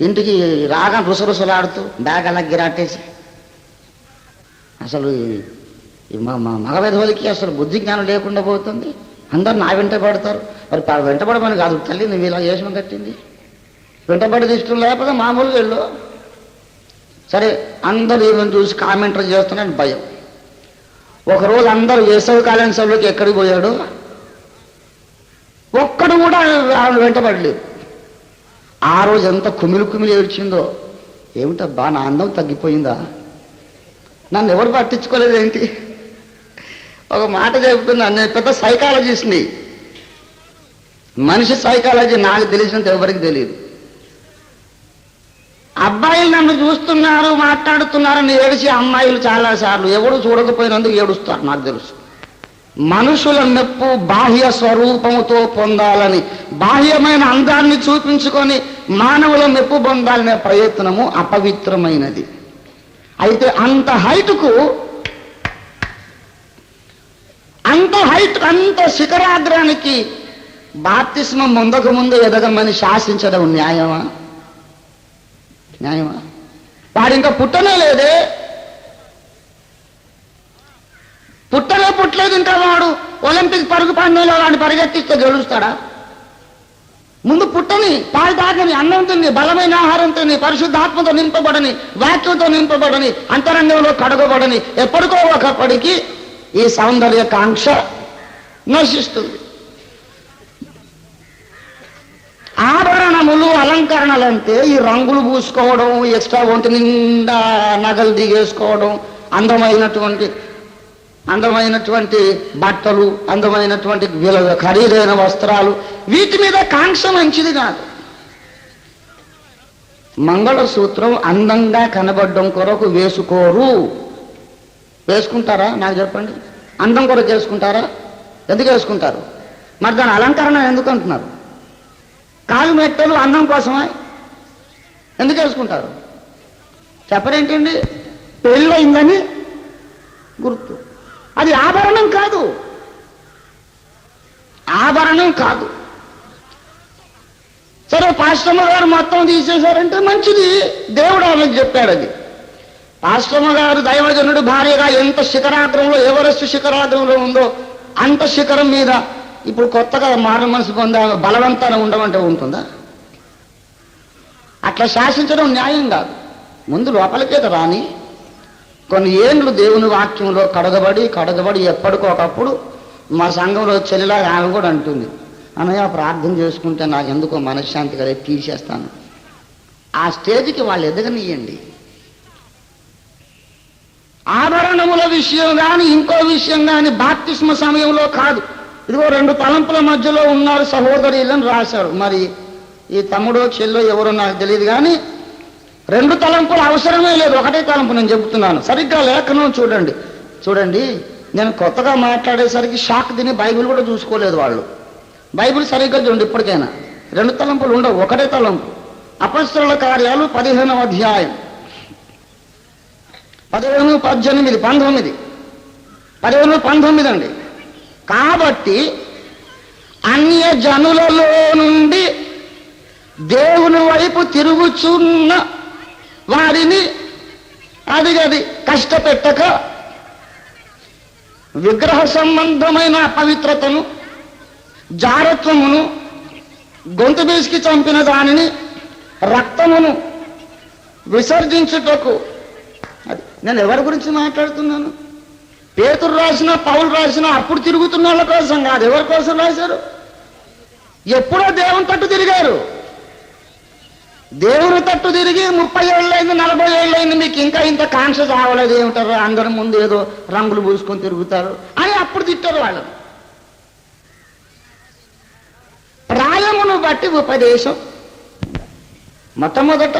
ఇంటికి రాగా రుసరుసలాడుతూ బ్యాగ్ అలా గిరాటేసి, అసలు మగ విధవులకి అసలు బుద్ధి జ్ఞానం లేకుండా పోతుంది. అందరు నా వెంట పడతారు. మరి వెంటబడమని కాదు తల్లి, నువ్వు ఇలా వేషం కట్టింది, వెంటబడి ఇష్టం లేకపోతే మామూలుగా వెళ్ళు. సరే అందరూ ఈమెను చూసి కామెంటరీ చేస్తున్నాను భయం. ఒకరోజు అందరూ వేసవికాలం సభలోకి ఎక్కడికి పోయాడు, ఒక్కడు కూడా ఆమె వెంటబడలేదు. ఆ రోజు ఎంత కుమిలి ఏడ్చిందో. ఏమిటబ్బా నా అందం తగ్గిపోయిందా, నన్ను ఎవరు పట్టించుకోలేదేంటి? ఒక మాట చెబుతున్నాను, నేను పెద్ద సైకాలజిస్ట్ని. మనిషి సైకాలజీ నాకు తెలిసినంత ఎవరికి తెలియదు. అబ్బాయిలు నన్ను చూస్తున్నారు, మాట్లాడుతున్నారని ఏడిచి అమ్మాయిలు చాలాసార్లు ఎవడు చూడకపోయినందుకు ఏడుస్తారు. నాకు తెలుసు. మనుషుల మెప్పు బాహ్య స్వరూపముతో పొందాలని, బాహ్యమైన అందాన్ని చూపించుకొని మానవుల మెప్పు పొందాలనే ప్రయత్నము అపవిత్రమైనది. అయితే అంత హైటుకు అంత హైట్, అంత శిఖరాగ్రానికి బాప్తిస్మం ముందకు ముందు ఎదగమని శాసించడం న్యాయమా? న్యాయమా? వాడు ఇంకా పుట్టనే లేదే, పుట్టలేదు ఇంకా. వాడు ఒలింపిక్ పరుగు పందెంలో వాడిని పరిగెత్తిస్తే గెలుస్తాడా? ముందు పుట్టని, పాలు తాగని, అన్నం తిని, బలమైన ఆహారం తిని, పరిశుద్ధాత్మతో నింపబడని, వాక్యంతో నింపబడని, అంతరంగంలో కడగబడని, ఎప్పటికో ఒకప్పటికి ఈ సౌందర్య కాంక్ష నశిస్తుంది. ఆభరణములు, అలంకరణలంటే ఈ రంగులు పూసుకోవడం, ఎక్స్ట్రా ఒంటి నిండా నగలు దిగేసుకోవడం, అందమైనటువంటి బట్టలు, అందమైనటువంటి ఖరీదైన వస్త్రాలు, వీటి మీద కాంక్ష మంచిది కాదు. మంగళసూత్రం అందంగా కనబడడం కొరకు వేసుకోరు. వేసుకుంటారా? నాకు చెప్పండి. అందం కొరకు వేసుకుంటారా? ఎందుకు వేసుకుంటారు? మరి దాని అలంకరణ ఎందుకు అంటున్నారు? కాలు మెట్టలు అందం కోసమా? ఎందుకు వేసుకుంటారు? చెప్పరేంటండి? పెళ్ళయిందని గుర్తు. అది ఆభరణం కాదు, ఆభరణం కాదు. సరే, పాస్టమ్మ గారు మొత్తం తీసేశారంటే మంచిది, దేవుడు ఆమెకు చెప్పాడు. అది పాస్టమ్మ గారు దైవజనుడు భార్యగా ఎంత శిఖరాగ్రంలో, ఎవరెస్ట్ శిఖరాగ్రంలో ఉందో అంత శిఖరం మీద ఇప్పుడు కొత్తగా మారు మనసు పొందా బలవంతాన ఉండమంటే ఉంటుందా? అట్లా శాసించడం న్యాయం కాదు. ముందు లోపలికేత రాని కొన్ని ఏండ్లు దేవుని వాక్యంలో కడగబడి ఎప్పటికొకప్పుడు మా సంఘంలో చెల్లిలాగా ఆమె కూడా అంటుంది, అన్నయ్య ప్రార్థన చేసుకుంటే నాకు ఎందుకో మనశ్శాంతి కదా, తీసేస్తాను. ఆ స్టేజ్కి వాళ్ళు ఎదగనియండి. ఆభరణముల విషయం కానీ ఇంకో విషయం కానీ బాప్తిస్మ సమయంలో కాదు. ఇదిగో 2 తలంపుల మధ్యలో ఉన్నారు సహోదరులని రాశాడు. మరి ఈ తమ్ముడో చెల్లో ఎవరో నాకు తెలియదు, కానీ 2 తలంపులు అవసరమే లేదు, ఒకటే తలంపు. నేను చెబుతున్నాను, సరిగ్గా లేఖనం చూడండి. నేను కొత్తగా మాట్లాడేసరికి షాక్ తిని బైబిల్ కూడా చూసుకోలేదు వాళ్ళు. బైబిల్ సరిగ్గా చూడండి. ఇప్పటికైనా 2 తలంపులు ఉండవు, ఒకటే తలంపు. అపొస్తలుల కార్యాలు 15వ అధ్యాయం 15, 18, 19. 15, 19 అండి. కాబట్టి అన్య జనులలో నుండి దేవుని వైపు తిరుగుచున్న వారిని అది కష్టపెట్టక విగ్రహ సంబంధమైన అపవిత్రతను, జారత్వమును, గొంతు బీసికి చంపిన దానిని, రక్తమును విసర్జించుటకు. అది నేను ఎవరి గురించి మాట్లాడుతున్నాను? పేతురు రాసిన, పౌలు రాసిన అప్పుడు తిరుగుతున్న వాళ్ళ కోసం కాదు. ఎవరి కోసం రాశారు? ఎప్పుడో దేవుని తట్టు తిరిగారు. దేవుని తట్టు తిరిగి 30 ఏళ్ళైంది, 40 ఏళ్ళైంది, మీకు ఇంకా ఇంత కాంక్ష చావలేదు ఏమిటారు, అందరి ముందు ఏదో రంగులు పూసుకొని తిరుగుతారు అని అప్పుడు తిట్టారు వాళ్ళు. ప్రాయమును బట్టి ఉపదేశం. మొట్టమొదట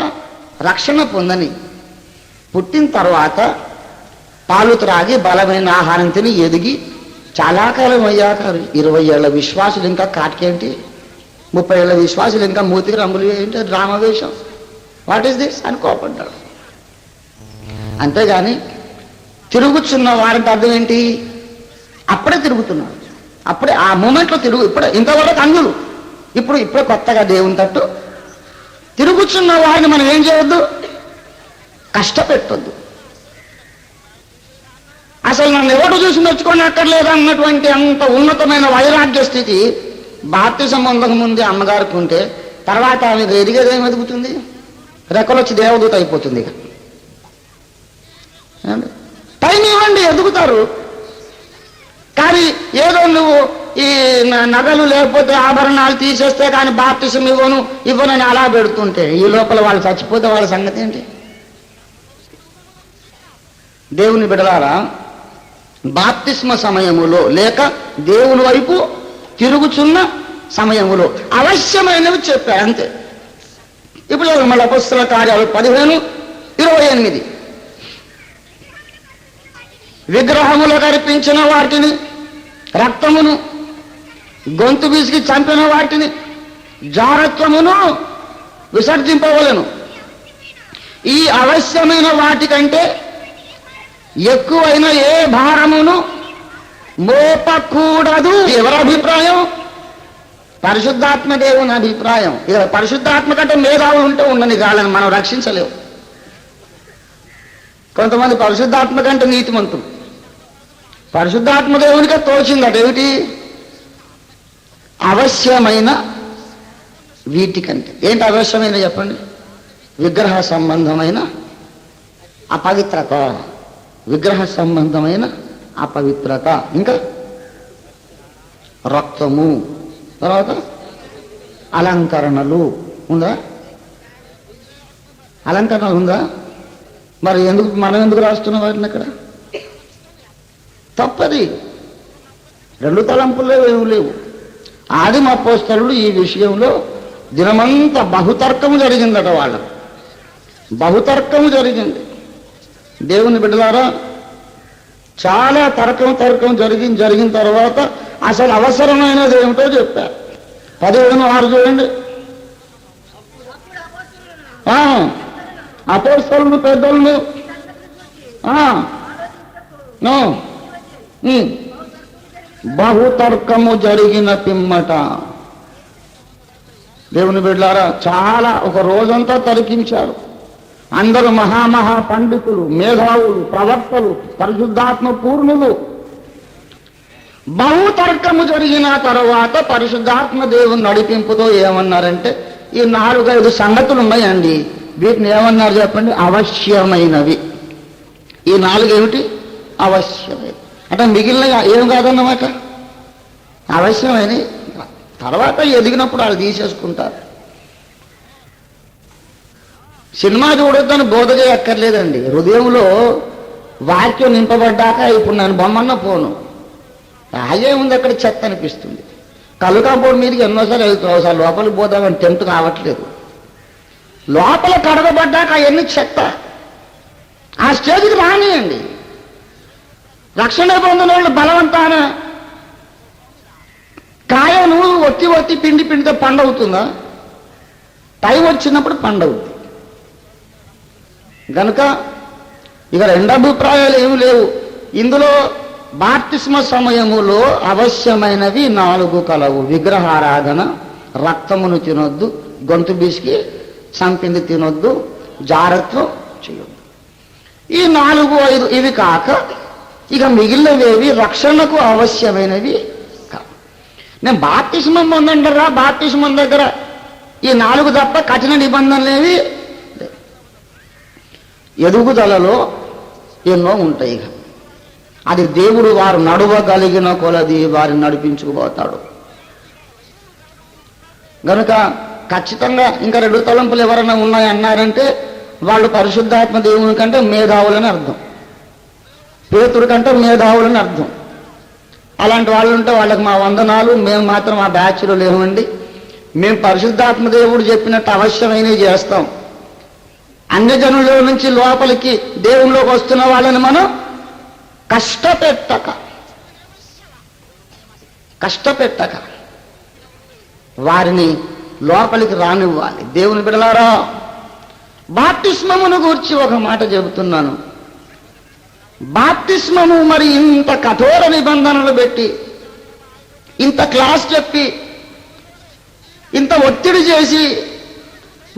రక్షణ పొందని, పుట్టిన తర్వాత పాలు త్రాగి బలమైన ఆహారం తిని ఎదిగి చాలా కాలం అయ్యాక 20 ఏళ్ల విశ్వాసులు ఇంకా కాటికేంటి, 30 ఏళ్ల విశ్వాసులు ఇంకా మూతికి రంగులు ఏంటి, డ్రామా వేషం, వాట్ ఈస్ దిస్ అని కోపడ్డాడు. అంతేగాని తిరుగుతున్న వారికి అర్థం ఏంటి? అప్పుడే తిరుగుతున్నాడు, అప్పుడే ఆ మూమెంట్లో ఇప్పుడే ఇంతవరకు అన్యులు, ఇప్పుడే కొత్తగా దేవుని తట్టు తిరుగుతున్న వారిని మనం ఏం చేయొద్దు, కష్టపెట్టొద్దు. అసలు నన్ను ఎవరు చూసి మెచ్చుకొని అక్కర్లేదు అన్నటువంటి అంత ఉన్నతమైన వైరాగ్య స్థితి బాప్తిసం పొందక ముందే అమ్మగారికి ఉంటే, తర్వాత ఆమె ఎదిగేది ఏమి ఎదుగుతుంది? రెక్కలు వచ్చి దేవదూత అయిపోతుంది. టైం ఇవ్వండి, ఎదుగుతారు. కానీ ఏదో నువ్వు ఈ నగలు లేకపోతే ఆభరణాలు తీసేస్తే కానీ బాప్తిసం ఇవ్వనని అలా పెడుతుంటే ఈ లోపల వాళ్ళు చచ్చిపోతే వాళ్ళ సంగతి ఏంటి? దేవుని బిడ్డలారా, బాప్తిస్మ సమయములో లేక దేవుని వైపు తిరుగుచున్న సమయములో అవశ్యమైనవి చెప్పాడు అంతే. ఇప్పుడు మళ్ళీ అపొస్తలుల కార్యాలు 15, 28. విగ్రహములకు అర్పించిన వాటిని, రక్తమును, గొంతు బీసికి చంపిన వాటిని, జారత్వమును విసర్జింపవలను. ఈ అవశ్యమైన వాటికంటే ఎక్కువైన ఏ భారమును మోపకూడదు. ఎవరి అభిప్రాయం? పరిశుద్ధాత్మ దేవుని అభిప్రాయం. ఇక పరిశుద్ధాత్మ కంటే మేధావులు ఉంటే ఉండని కాళ్ళని మనం రక్షించలేవు. కొంతమంది పరిశుద్ధాత్మ కంటే నీతిమంతులు. పరిశుద్ధాత్మ దేవునికే తోచిందట ఏమిటి? అవశ్యమైన వీటికంటే. ఏంటి అవశ్యమైన చెప్పండి? విగ్రహ సంబంధమైన అపవిత్రత, విగ్రహ సంబంధమైన అపవిత్రత, ఇంకా రక్తము, తర్వాత అలంకరణలు. ఉందా? అలంకరణలు ఉందా? మరి ఎందుకు మనం ఎందుకు రాస్తున్నాం వాటిని అక్కడ? తప్పది. రెండు తలంపులు ఏమి లేవు. ఆదిమ అపోస్తలుడు ఈ విషయంలో దినమంతా బహుతర్కము జరిగిందట. వాళ్ళకు బహుతర్కము జరిగింది. దేవుని బిడ్డలారా, చాలా తర్కం జరిగిన తర్వాత అసలు అవసరమైనది ఏమిటో చెప్పారు. 17:6 చూడండి. అపోస్తలులు పెద్దలను బహుతర్కము జరిగిన పిమ్మట. దేవుని బిడ్డలారా, చాలా ఒక రోజంతా తరికించారు. అందరూ మహామహా పండితులు, మేధావులు, ప్రవక్తలు, పరిశుద్ధాత్మ పూర్ణులు. బహుతర్కము జరిగిన తర్వాత పరిశుద్ధాత్మ దేవుని నడిపింపుతో ఏమన్నారంటే, ఈ 4-5 సంగతులు ఉన్నాయండి, వీటిని ఏమన్నారు చెప్పండి? అవశ్యమైనవి. ఈ 4 ఏమిటి? అవశ్యమైనవి. అంటే మిగిలిన ఏం కాదన్నమాట, అవశ్యమైనవి. తర్వాత ఎదిగినప్పుడు వాళ్ళు తీసేసుకుంటారు. సినిమా చూడొద్దని బోధ చేయక్కర్లేదండి. హృదయంలో వాక్యం నింపబడ్డాక ఇప్పుడు నేను బొమ్మన్న పోను. అయ్యే ఉంది అక్కడ చెత్త అనిపిస్తుంది. కలుకాంపౌండ్ మీదకి ఎన్నోసార్లు వెళ్తావు, లోపలికి పోదామని టెంప్ట్ కావట్లేదు. లోపల కడగబడ్డాక అవన్నీ చెత్త. ఆ స్టేజ్కి రానియండి. రక్షణ పొందిన వాళ్ళు బలవంతాన కాయను ఒత్తి పిండితో పండవుతుందా? టైం వచ్చినప్పుడు పండవుతుంది. గనుక ఇక 2 అభిప్రాయాలు ఏమి లేవు ఇందులో. బాప్తిస్మ సమయములో అవశ్యమైనవి 4 కలవు. విగ్రహారాధన, రక్తమును తినొద్దు, గొంతు బిసికి చంపింది తినొద్దు, జారత్వం చేయొద్దు. ఈ 4-5 ఇవి కాక ఇక మిగిలినవేవి రక్షణకు అవశ్యమైనవి కావు. నేను బాప్తిస్మం పొందంటారా? బాప్తిస్మం దగ్గర ఈ 4 తప్ప కఠిన నిబంధనలేవి. ఎదుగుదలలో ఎన్నో ఉంటాయి. అది దేవుడు వారు నడవగలిగిన కొలది వారిని నడిపించుకుపోతాడు. గనుక ఖచ్చితంగా ఇంకా 2 తలంపులు ఎవరైనా ఉన్నాయన్నారంటే వాళ్ళు పరిశుద్ధాత్మ దేవుని కంటే మేధావులని అర్థం, పేతురు కంటే మేధావులని అర్థం. అలాంటి వాళ్ళు ఉంటే వాళ్ళకి మా వందనాలు. మేము మాత్రం ఆ బ్యాచ్లో లేవండి. మేము పరిశుద్ధాత్మ దేవుడు చెప్పినట్టు అవశ్యమైనవి చేస్తాం. అన్యజనుల నుంచి లోపలికి దేవుళ్ళలోకి వస్తున్న వాళ్ళని మనం కష్టపెట్టక వారిని లోపలికి రానివ్వాలి. దేవుని బిడ్డలారా, బాప్తిస్మమును గూర్చి ఒక మాట చెబుతున్నాను. బాప్తిస్మము మరి ఇంత కఠోర నిబంధనలు పెట్టి, ఇంత క్లాస్ చెప్పి, ఇంత ఒత్తిడి చేసి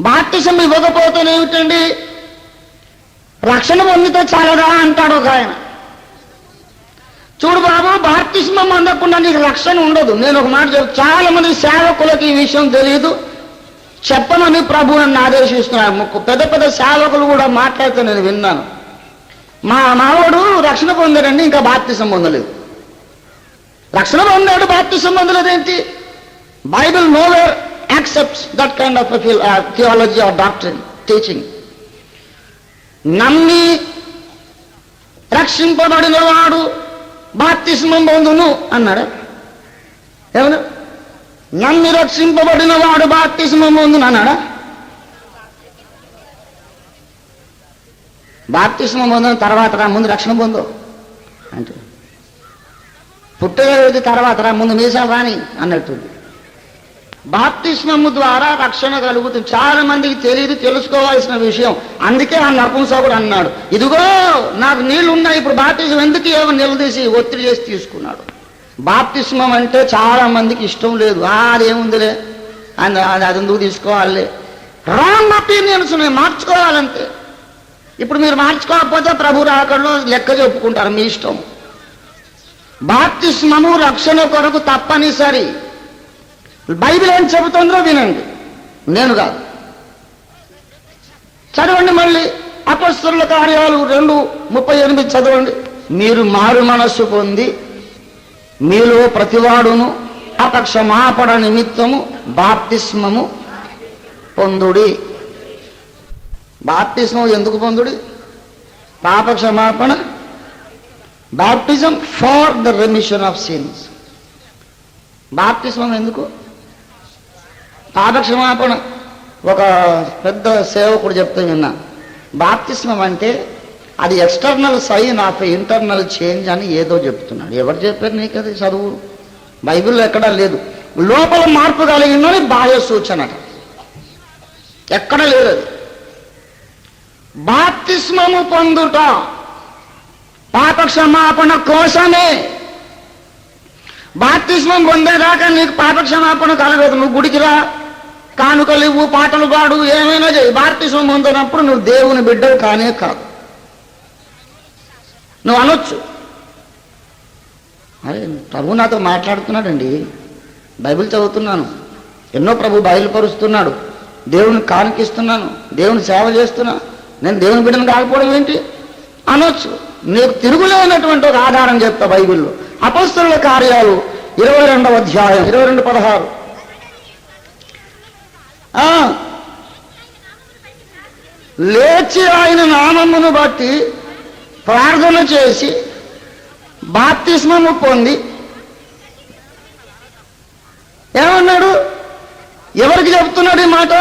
బాప్తిసం ఇవ్వకపోతేనేమిటండి? రక్షణ పొందితే చాలదా అంటాడు ఒక ఆయన. చూడు బాబు, బాప్తిస్మం అందకుండా నీకు రక్షణ ఉండదు. నేను ఒక మాట చెప్తాను. చాలా మంది సేవకులకు ఈ విషయం తెలియదు, చెప్పమని ప్రభు నన్ను ఆదేశిస్తున్నాడు. పెద్ద పెద్ద సేవకులు కూడా మాట్లాడితే నేను విన్నాను. మా మావాడు రక్షణ పొందాడండి, ఇంకా బాప్తిసం పొందలేదు. రక్షణ పొందాడు, బాప్తిసం పొందలేదేంటి? Bible nowhere accepts that kind of theology or doctrine teaching. నమ్మి రక్షింపబడిన వాడు బాప్తిస్మం పొందును అన్నాడు. ఏమన్నా? నమ్మి రక్షింపబడిన వాడు బాప్తిస్మం పొందును అన్నాడా? బాప్తిస్మం పొందిన తర్వాత రా, ముందు రక్షణ పొందు అంటే పుట్టగలిగితే తర్వాత రా, ముందు మీసాలు రాని అన్నట్టుంది. బాప్తిస్మము ద్వారా రక్షణ కలుగుతుంది. చాలా మందికి తెలియదు, తెలుసుకోవాల్సిన విషయం. అందుకే ఆ నపుంసకుడు అన్నాడు, ఇదిగో నాకు నీళ్లు ఉన్నాయి, ఇప్పుడు బాప్తిజం ఎందుకు ఏమో నిలదీసి ఒత్తిడి చేసి తీసుకున్నాడు. బాప్తిస్మం అంటే చాలా మందికి ఇష్టం లేదు. అదేముందిలే, అది ఎందుకు తీసుకోవాలి, రాంగ్ ఒపీనియన్స్ మార్చుకోవాలంతే. ఇప్పుడు మీరు మార్చుకోకపోతే ప్రభు రాకడలో లెక్క చెప్పుకుంటారు, మీ ఇష్టం. బాప్తిస్మము రక్షణ కొరకు తప్పనిసరి. బైబిల్ ఏం చెబుతుందో వినండి, నేను కాదు. చదవండి మళ్ళీ అపొస్తలుల కార్యాలు 2:38 చదవండి. మీరు మారు మనస్సు పొంది మీలో ప్రతివాడును పాపక్షమాపణ నిమిత్తము బాప్తిస్మము పొందుడి. బాప్తిస్మం ఎందుకు పొందుడి? పాపక్షమాపణ, baptism for the remission of since. బాప్తిస్మం ఎందుకు? పాపక్షమాపణ. ఒక పెద్ద సేవకుడు చెప్తూ విన్నా, బాప్తిస్మం అంటే అది external sign of internal change అని ఏదో చెప్తున్నాడు. ఎవరు చెప్పారు నీకు అది? చదువు, బైబిల్లో ఎక్కడా లేదు. లోపల మార్పు కలిగిందని బాహ్య సూచన, ఎక్కడ లేదు అది. బాప్తిస్మము పొందుట పాపక్షమాపణ కోసమే. బాప్తిస్మం పొందేదాకా నీకు పాపక్షమాపణ కలగదు. నువ్వు గుడికి రా, కానుకలు ఇవ్వు, పాటలు పాడు, ఏమైనా చేయి. బాప్తిస్మం పొందినప్పుడు నువ్వు దేవుని బిడ్డవు కానే కాదు. నువ్వు అనొచ్చు, అరే ప్రభు నాతో మాట్లాడుతున్నాడండి, బైబిల్ చదువుతున్నాను, ఎన్నో ప్రభు బయలుపరుస్తున్నాడు, దేవుని కానుకిస్తున్నాను, దేవుని సేవ చేస్తున్నా, నేను దేవుని బిడ్డను కాకపోవడం ఏంటి అనొచ్చు. నీకు తిరుగులేనటువంటి ఒక ఆధారం చెప్తా బైబిల్లో. అపొస్తలుల కార్యాలు 22వ అధ్యాయం 22:16. లేచి ఆయన నామమును బట్టి ప్రార్థన చేసి బాప్తిస్మము పొంది ఏమన్నాడు? ఎవరికి చెబుతున్నాడు ఈ మాట?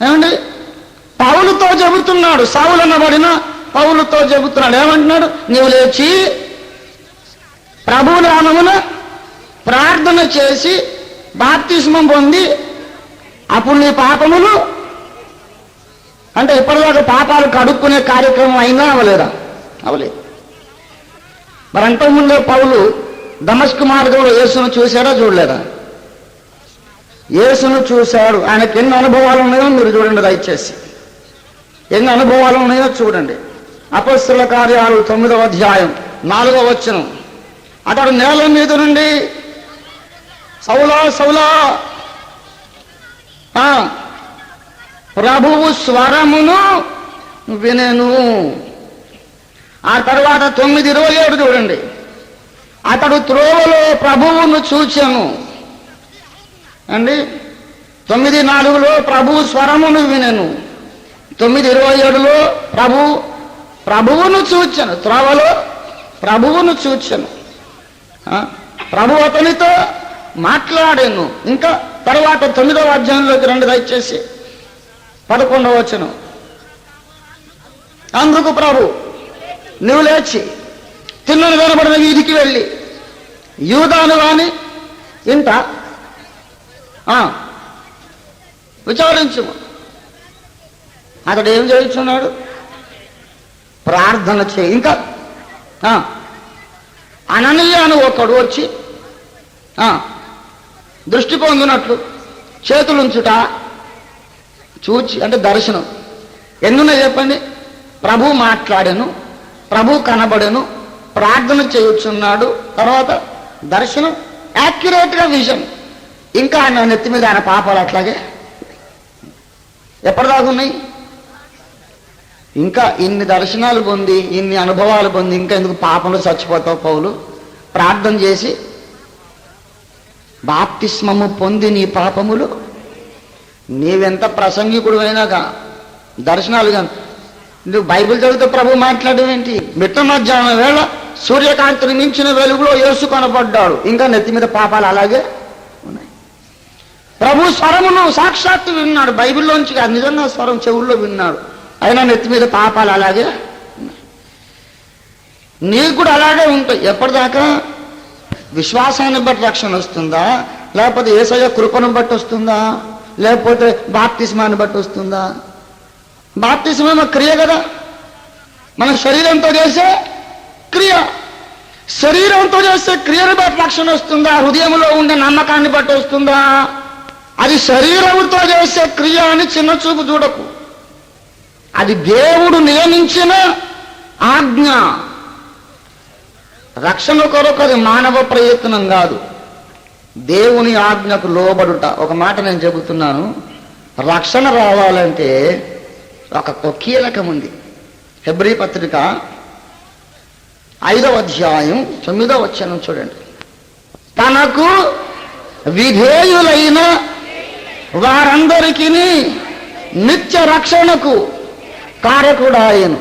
ఏమండి? పౌలుతో చెబుతున్నాడు. సౌలు అనబడిన పౌలుతో చెబుతున్నాడు. ఏమంటున్నాడు? నీవు లేచి ప్రభు నామమున ప్రార్థన చేసి బాప్తిస్మం పొంది అప్పుడు నీ పాపములు, అంటే ఇప్పటిదాకా పాపాలు కడుక్కునే కార్యక్రమం అయినా అవలేదా? అవలేదు. మరి అంతకుముందే పౌలు దమస్కు మార్గంలో యేసును చూశాడా చూడలేదా? యేసును చూశాడు. ఆయనకి ఎన్ని అనుభవాలు ఉన్నాయో మీరు చూడండి, దయచేసి ఎన్ని అనుభవాలు ఉన్నాయో చూడండి. అపొస్తలుల కార్యాలు 9వ అధ్యాయం 4వ వచనం. అతడు నేల మీద నుండి సౌలా సౌలా ప్రభువు స్వరమును వినెను. ఆ తర్వాత 9:27 చూడండి. అతడు త్రోవలో ప్రభువును చూచెను అండి. 9:4లో ప్రభువు స్వరమును వినెను. 9:27లో ప్రభువును చూచెను. త్రోవలో ప్రభువును చూచెను. ప్రభు అతనితో మాట్లాడాను. ఇంకా తర్వాత 9వ అధ్యాయంలోకి రండి దయచేసి 11వ వచనం. అందుకు ప్రభు, నువ్వు లేచి తిన్నను కనబడిన వీధికి వెళ్ళి యూదాను వాని ఇంట విచారించుము. అతడు ఏం చేస్తున్నాడు? ప్రార్థన చేయి. ఇంకా అననీయ అని ఒకడు వచ్చి దృష్టి పొందినట్లు చేతులుంచుట చూచి, అంటే దర్శనం. ఎన్నున్నాయి చెప్పండి? ప్రభు మాట్లాడాను, ప్రభు కనబడను, ప్రార్థన చేయుచున్నాడు, తర్వాత దర్శనం, యాక్యురేట్గా విజన్. ఇంకా ఆయన నెత్తి మీద ఆయన పాపాలు అట్లాగే ఎప్పటిదాకా ఉన్నాయి? ఇంకా ఇన్ని దర్శనాలు పొంది, ఇన్ని అనుభవాలు పొంది ఇంకా ఎందుకు పాపంలో చచ్చిపోతావు పౌలు? ప్రార్థన చేసి బాప్తిస్మము పొంది నీ పాపములు, నీవెంత ప్రసంగికుడు అయినాక దర్శనాలు కానీ నువ్వు బైబిల్ చదివితే ప్రభు మాట్లాడడం ఏంటి? మిట్ట మధ్యాహ్నం వేళ సూర్యకాంతిని మించిన వెలుగులో యేసు కనపడ్డాడు, ఇంకా నెత్తి మీద పాపాలు అలాగే ఉన్నాయి. ప్రభు స్వరమును సాక్షాత్తు విన్నాడు, బైబిల్లోంచి కాదు, నిజంగా స్వరం చెవుల్లో విన్నాడు, అయినా నెత్తి మీద పాపాలు అలాగే ఉన్నాయి. నీకు కూడా అలాగే ఉంటాయి. ఎప్పటిదాకా? విశ్వాసాన్ని బట్టి రక్షణ వస్తుందా, లేకపోతే యేసయ్య కృపను బట్టి వస్తుందా, లేకపోతే బాప్తిస్మాన్ని బట్టి వస్తుందా? బాప్తిస్మం క్రియ కదా, మన శరీరంతో చేసే క్రియ. శరీరంతో చేసే క్రియను బట్టి రక్షణ వస్తుందా, హృదయంలో ఉండే నమ్మకాన్ని బట్టి వస్తుందా? అది శరీరంతో చేసే క్రియ అని చిన్న చూపు చూడకు. అది దేవుడు నియమించిన ఆజ్ఞ. రక్షణ కొరకు అది మానవ ప్రయత్నం కాదు, దేవుని ఆజ్ఞకు లోబడుట. ఒక మాట నేను చెబుతున్నాను, రక్షణ రావాలంటే ఒక కీలకం ఉంది. హెబ్రీ పత్రిక 5వ అధ్యాయం 9వ వచనం చూడండి. తనకు విధేయులైన వారందరికీ నిత్య రక్షణకు కారకుడాయను.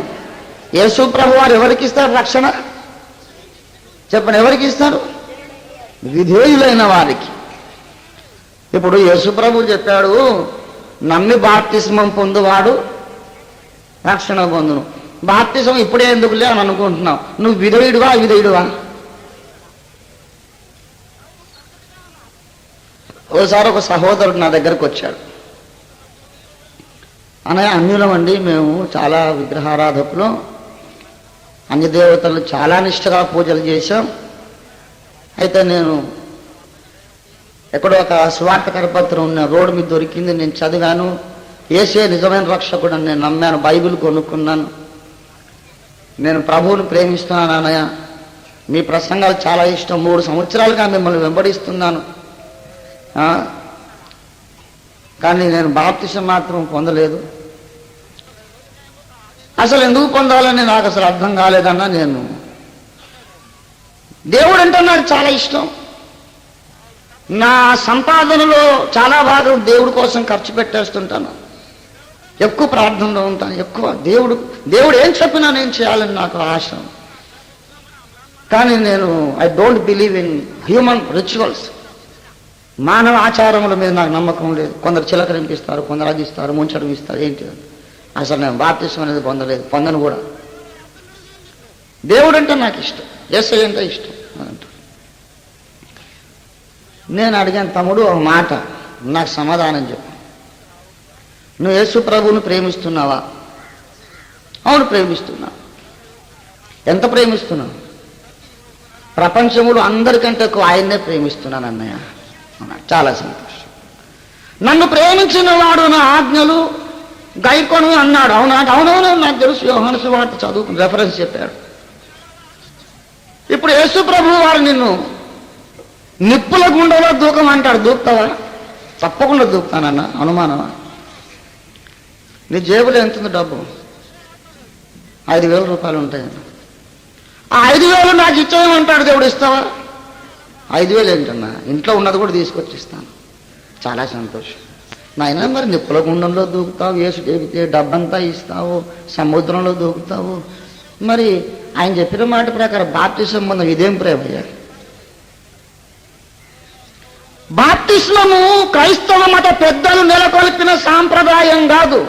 యేసు ప్రభు వారు ఎవరికి ఇస్తారు రక్షణ? చెప్పండి, ఎవరికి ఇస్తారు? విధేయులైన వారికి. ఇప్పుడు యేసు ప్రభు చెప్పాడు, నమ్మి బాప్తిస్మం పొందువాడు రక్షణ పొందును. బాప్తిస్మం ఇప్పుడే ఎందుకులే అని అనుకుంటున్నావు. నువ్వు విధేయుడువా అవిధేయుడువా? ఓసారి ఒక సహోదరుడు నా దగ్గరకు వచ్చాడు. అన్నయ్య, అన్యులమండి మేము, చాలా విగ్రహారాధకులు, అన్ని దేవతలు చాలా నిష్ఠగా పూజలు చేశాం. అయితే నేను ఎక్కడో ఒక స్వార్థ కరపత్రం ఉన్న రోడ్డు మీద దొరికింది, నేను చదివాను. యేసే నిజమైన రక్షకుడు అని నేను నమ్మాను, బైబిల్ కొనుక్కున్నాను. నేను ప్రభువుని ప్రేమిస్తున్నాను అన్నయ్య, మీ ప్రసంగాలు చాలా ఇష్టం, 3 సంవత్సరాలుగా మిమ్మల్ని వెంబడిస్తున్నాను. కానీ నేను బాప్తిసం మాత్రం పొందలేదు. అసలు ఎందుకు పొందాలని నాకు అసలు అర్థం కాలేదన్నా. నేను దేవుడు అంటే నాకు చాలా ఇష్టం. నా సంపాదనలో చాలా భాగం దేవుడి కోసం ఖర్చు పెట్టేస్తుంటాను. ఎక్కువ ప్రార్థనలో ఉంటాను, ఎక్కువ దేవుడు ఏం చెప్పినా నేను చేయాలని నాకు ఆశ. కానీ నేను I don't believe in human rituals. మానవ ఆచారముల మీద నాకు నమ్మకం లేదు. కొందరు చిలకరింపిస్తారు, కొందరు అది ఇస్తారు, ముంచడం ఇస్తారు. ఏంటి అసలు నేను బాప్తిసం అనేది పొందలేదు, పొందను కూడా. దేవుడు అంటే నాకు ఇష్టం, యేసయ్య అంటే ఇష్టం అంట. నేను అడిగాను, తమ్ముడు ఒక మాట నాకు సమాధానం చెప్పు. నువ్వు యేసు ప్రభువును ప్రేమిస్తున్నావా? అవును, ప్రేమిస్తున్నా. ఎంత ప్రేమిస్తున్నావు? ప్రపంచంలో అందరికంటే ఎక్కువ ఆయన్నే ప్రేమిస్తున్నాను అన్నయ్య. చాలా సంతోషం. నన్ను ప్రేమించిన వాడు నా ఆజ్ఞలు గైకొను అన్నాడు. అవునవును, నాకు తెలుసు, యోహాను సువార్త చదువుకుని రెఫరెన్స్ చెప్పాడు. ఇప్పుడు యేసు ప్రభు వారు నిన్ను నిప్పుల గుండెలో దూకమంటాడు, దూకుతావా? తప్పకుండా దూకుతానన్నా, అనుమానమా? నీ జేబులో ఎంతుంది డబ్బు? 5,000 రూపాయలు ఉంటాయన్న. ఆ 5,000 నాకు ఇచ్చేయమంటాడు దేవుడు, ఇస్తావా? 5,000 ఏంటన్నా, ఇంట్లో ఉన్నది కూడా తీసుకొచ్చి ఇస్తాను. చాలా సంతోషం. నాయన, మరి నిప్పుల గుండంలో దూకుతావు, యేసు చెబితే డబ్బంతా ఇస్తావు, సముద్రంలో దూకుతావు. మరి ఆయన చెప్పిన మాట ప్రకారం బాప్తిసం పొందడం ఇదేం ప్రేమయ్యా? బాప్తిస్మము క్రైస్తవ మత పెద్దలు నెలకొల్పిన సాంప్రదాయం కాదు,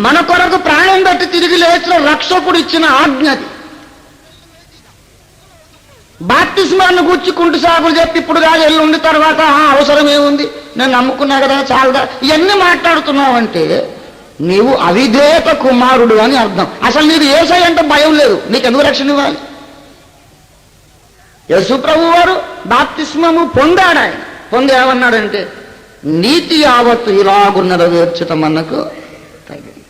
మన కొరకు ప్రాణం పెట్టి తిరిగి లేచిన రక్షకుడు ఇచ్చిన ఆజ్ఞది. బాప్తిస్మాన్ని గూర్చి కుంటి సాగులు చెప్పి ఇప్పుడు కాదు, ఎల్లుండి తర్వాత అవసరం ఏముంది, నేను నమ్ముకున్నా కదా చాలదా, ఇవన్నీ మాట్లాడుతున్నావంటే నీవు అవిధేయత కుమారుడు అని అర్థం. అసలు నీకు యేసయ్య అంటే భయం లేదు, నీకు ఎందుకు రక్షణ ఇవ్వాలి? యేసు ప్రభు వారు బాప్తిస్మము పొందాడు. ఆయన పొంది ఏమన్నాడంటే, నీతి యావత్తు ఇలాగు నెరవేర్చటం అన్నకు తగింది.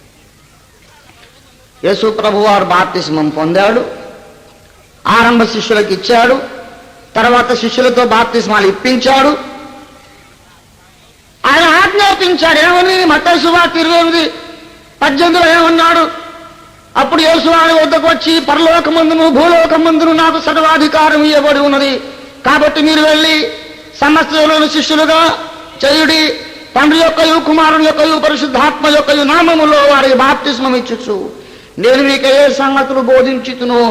యేసు ప్రభు వారు బాప్తిస్మం పొందాడు, ఆరంభ శిష్యులకు ఇచ్చాడు, తర్వాత శిష్యులతో బాప్తిస్మాలు ఇప్పించాడు. ఆయన ఆజ్ఞాపించాడు. ఏమని? మత్తయి సువార్త 28:18 ఏమన్నాడు? అప్పుడు యేసు ఆయన వద్దకు వచ్చి, పరలోకమందును భూలోకమందును నాకు సర్వాధికారం ఇవ్వబడి ఉన్నది, కాబట్టి మీరు వెళ్ళి సమస్తలోని శిష్యులుగా చేయుడి, తండ్రి యొక్కయు కుమారుని యొక్కయు పరిశుద్ధాత్మ యొక్కయు నామములో వారికి బాప్తిస్మం ఇచ్చుచు నేను మీకు ఏ సంగతులు బోధించుతునో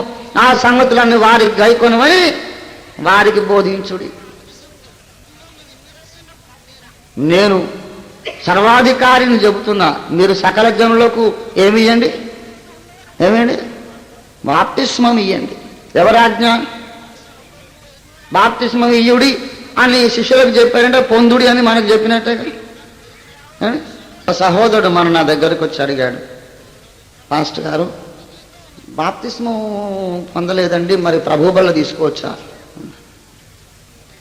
ఆ సంగతులన్నీ వారికి గైకొనమని వారికి బోధించుడి. నేను సర్వాధికారిని చెబుతున్నా, మీరు సకల జనులకు ఏమియండి? బాప్తిస్మం ఇయ్యండి. ఎవరాజ్ఞ? బాప్తిస్మం ఇయ్యుడి అని శిష్యులకు చెప్పారంటే పొందుడి అని మనకు చెప్పినట్టే. సహోదరుడు నా దగ్గరకు వచ్చి అడిగాడు, పాస్టర్ గారు బాప్తిస్మం పొందలేదండి, మరి ప్రభు బల్ల తీసుకోవచ్చా?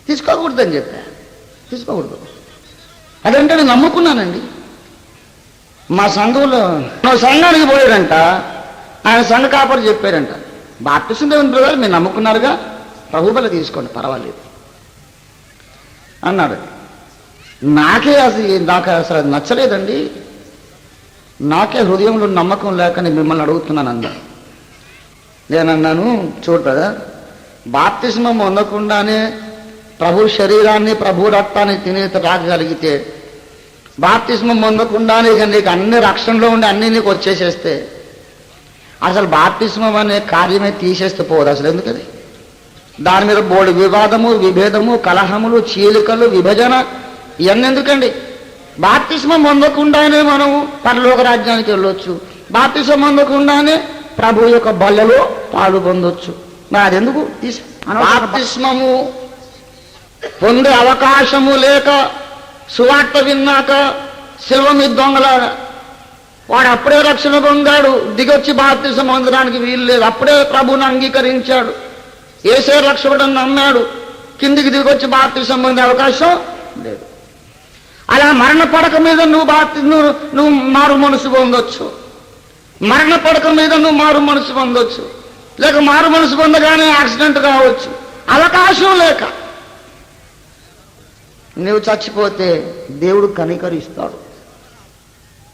తీసుకోకూడదని చెప్పా. తీసుకోకూడదు అదంటే నేను నమ్ముకున్నానండి. మా సంఘంలో సంఘానికి పోయాడంట, ఆయన సంఘ కాపరి చెప్పారంట, బాప్తిస్మం దేవుని బ్రదర్ మీరు నమ్ముకున్నారుగా, ప్రభు బల్ల తీసుకోండి పర్వాలేదు అన్నాడు. నాకు అసలు అది నచ్చలేదండి. నాకే హృదయంలో నమ్మకం లేక నేను మిమ్మల్ని అడుగుతున్నాను అన్నాడు. నేనన్నాను, చూడు బ్రదర్, బాప్తిస్మం పొందకుండానే ప్రభు శరీరాన్ని ప్రభు రక్తాన్ని తినే రాగలిగితే, బాప్తిస్మం పొందకుండానే ఇక నీకు అన్ని రక్షణలో ఉండి అన్ని నీకు వచ్చేసేస్తే అసలు బాప్తిస్మం అనే కార్యమే తీసేస్తే పోదు అసలు. ఎందుకది? దాని మీద బోడి వివాదము, విభేదము, కలహములు, చీలికలు, విభజన ఇవన్నీ ఎందుకండి? బాప్తిస్మం పొందకుండానే మనము పరలోక రాజ్యానికి వెళ్ళొచ్చు, బాప్తిస్మం పొందకుండానే ప్రభు యొక్క బల్లలో పాలు పొందొచ్చు. మరి అదెందుకు బాప్తిస్మము పొందే అవకాశము లేక సువార్త విన్నాక శిల్వ మీద దొంగలాగా వాడు అప్పుడే రక్షణ పొందాడు, దిగొచ్చి బాప్తిస్మం పొందడానికి వీలు లేదు. అప్పుడే ప్రభువుని అంగీకరించాడు, యేసే రక్షకుడని నమ్మాడు, కిందికి దిగొచ్చి బాప్తిస్మం పొందే అవకాశం లేదు. అలా మరణ పడక మీద నువ్వు మారు మనసు పొందొచ్చు, మరణ పడక మీద నువ్వు మారు మనసు పొందొచ్చు, లేక మారు మనసు పొందగానే యాక్సిడెంట్ కావచ్చు. అవకాశం లేక నువ్వు చచ్చిపోతే దేవుడు కనికరిస్తాడు,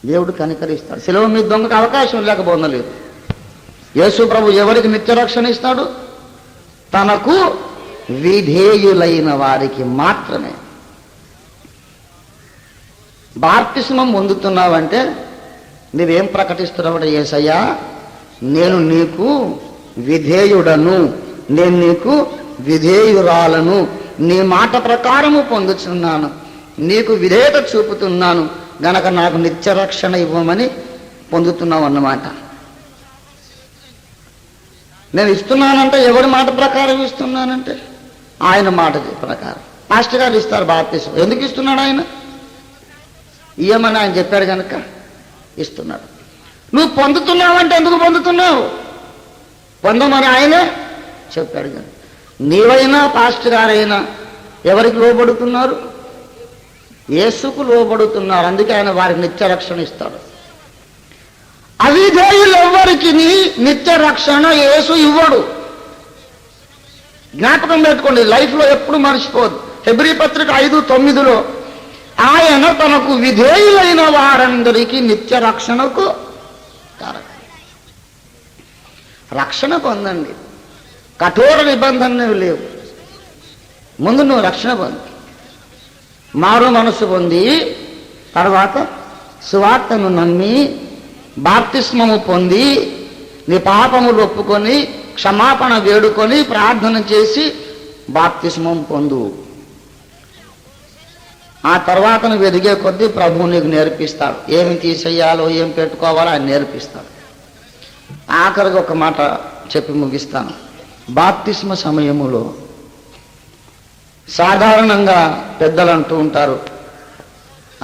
దేవుడు కనికరిస్తాడు. శిలువ మీద దొంగకు అవకాశం లేక పొందలేదు. యేసు ప్రభు ఎవరికి నిత్య రక్షణ ఇస్తాడు? తనకు విధేయులైన వారికి మాత్రమే. బాప్తిస్మం పొందుతున్నావంటే నువ్వేం ప్రకటిస్తున్నావు? యేసయ్యా, నేను నీకు విధేయుడను, నేను నీకు విధేయురాలను, నీ మాట ప్రకారము పొందుతున్నాను, నీకు విధేయత చూపుతున్నాను గనక నాకు నిత్య రక్షణ ఇవ్వమని పొందుతున్నావు అన్నమాట. నేను ఇస్తున్నానంటే ఎవరి మాట ప్రకారం ఇస్తున్నానంటే ఆయన మాట ప్రకారం. పాస్టర్ గారు ఇస్తారు బాప్తిస్మం. ఎందుకు ఇస్తున్నాడు ఆయన? ఇయ్యమని ఆయన చెప్పాడు కనుక ఇస్తున్నాడు. నువ్వు పొందుతున్నావంటే ఎందుకు పొందుతున్నావు? పొందమని ఆయనే చెప్పాడు కనుక. నీవైనా పాస్టర్ గారైనా ఎవరికి లోబడుతున్నారు? యేసుకు లోబడుతున్నారు. అందుకే ఆయన వారికి నిత్య రక్షణ ఇస్తాడు. అవిధేయులు ఎవ్వరికి నిత్య రక్షణ యేసు ఇవ్వడు. జ్ఞాపకం పెట్టుకోండి, లైఫ్లో ఎప్పుడు మర్చిపోదు. హెబ్రీ పత్రిక 5:9 ఆయన తనకు విధేయులైన వారందరికీ నిత్య రక్షణకు కారకుడు. రక్షణ పొందండి, కఠోర నిబంధనలు లేవు. ముందు నువ్వు రక్షణ పొంది, మారు మనసు పొంది, తర్వాత సువార్తను నమ్మి బాప్తిస్మము పొంది నీ పాపములు ఒప్పుకొని క్షమాపణ వేడుకొని ప్రార్థన చేసి బాప్తిస్మం పొందు. ఆ తర్వాత నువ్వు ఎదిగే కొద్దీ ప్రభువు నీకు నేర్పిస్తాడు, ఏమి తీసేయాలో ఏం పెట్టుకోవాలో ఆయన నేర్పిస్తాడు. ఆఖరికి ఒక మాట చెప్పి ముగిస్తాను. బాప్తిస్మ సమయములో సాధారణంగా పెద్దలు అంటూ ఉంటారు,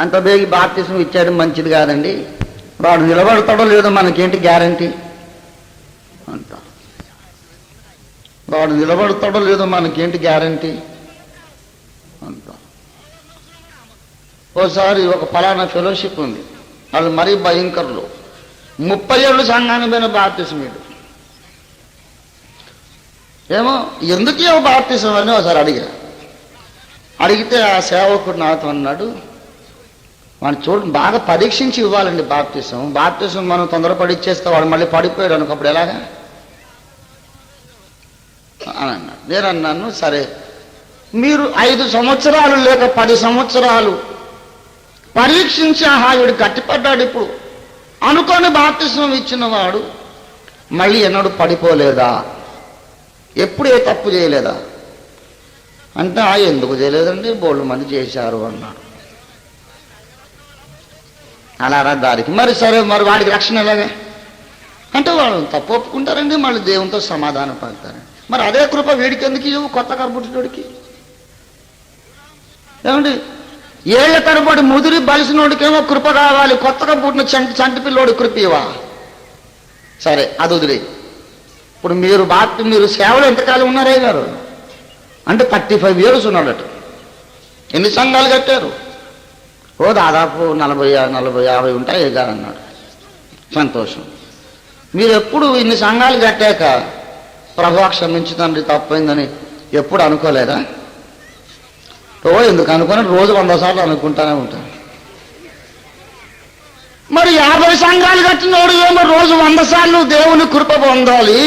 అంత బేగి బాప్తిస్మం ఇచ్చేయడం మంచిది కాదండి, వాడు నిలబడతాడో లేదో మనకేంటి గ్యారంటీ అంటారు. వాడు నిలబడతాడో లేదో మనకేంటి గ్యారంటీ అంటారు. ఓసారి ఒక ఫలానా ఫెలోషిప్ ఉంది, వాళ్ళు మరీ భయంకరులు, 30 ఏళ్ళు సంఘానికి పోయిన బాప్తిస్మీడు. ఏమో ఎందుకు ఏమో బాప్తిస్మం అని ఒకసారి అడిగితే ఆ సేవకుడు నాతో అన్నాడు, వాడిని చూడు బాగా పరీక్షించి ఇవ్వాలండి బాప్తిస్మం. బాప్తిస్మం మనం తొందరపడి ఇచ్చేస్తే వాడు మళ్ళీ పడిపోయాడు అనుకప్పుడు ఎలాగా అని అన్నాడు. నేను అన్నాను, సరే మీరు 5 సంవత్సరాలు లేక 10 సంవత్సరాలు పరీక్షించి ఆహా వీడు గట్టిపడ్డాడు ఇప్పుడు అనుకొని బాప్తిస్మం ఇచ్చిన వాడు మళ్ళీ ఎన్నడూ పడిపోలేదా? ఎప్పుడు ఏ తప్పు చేయలేదా అంటే ఎందుకు చేయలేదండి, బోళ్ళు మంది చేశారు అన్నాడు. అలా దానికి మరి సరే మరి వాడికి రక్షణ ఎలాగే అంటే వాళ్ళు తప్పు ఒప్పుకుంటారండి, మళ్ళీ దేవునితో సమాధానం పడతారండి. మరి అదే కృప వీడికి ఎందుకు ఇవ్వు? కొత్త కర్పుడికి ఏమండి, ఏళ్ల తరబడి ముదిరి బలిసినోడికేమో కృప కావాలి, కొత్తగా పుట్టిన చంటి పిల్లోడి కృప ఇవా? సరే, అది వదిలే. ఇప్పుడు మీరు సేవలు ఎంతకాలం ఉన్నారే గారు? అంటే 35 years ఉన్నాడట. ఎన్ని సంఘాలు కట్టారు? దాదాపు 40-50 ఉంటాయి గారు అన్నాడు. సంతోషం. మీరు ఎప్పుడు ఇన్ని సంఘాలు కట్టాక ప్రభువా క్షమించు తండ్రి తప్పైందని ఎప్పుడు అనుకోలేదా? ఎందుకు అనుకోని రోజు 100 సార్లు అనుకుంటానే ఉంటాను. మరి 50 సంఘాలు కట్టినోడు ఏమో రోజు 100 సార్లు దేవుని కృప పొందాలి,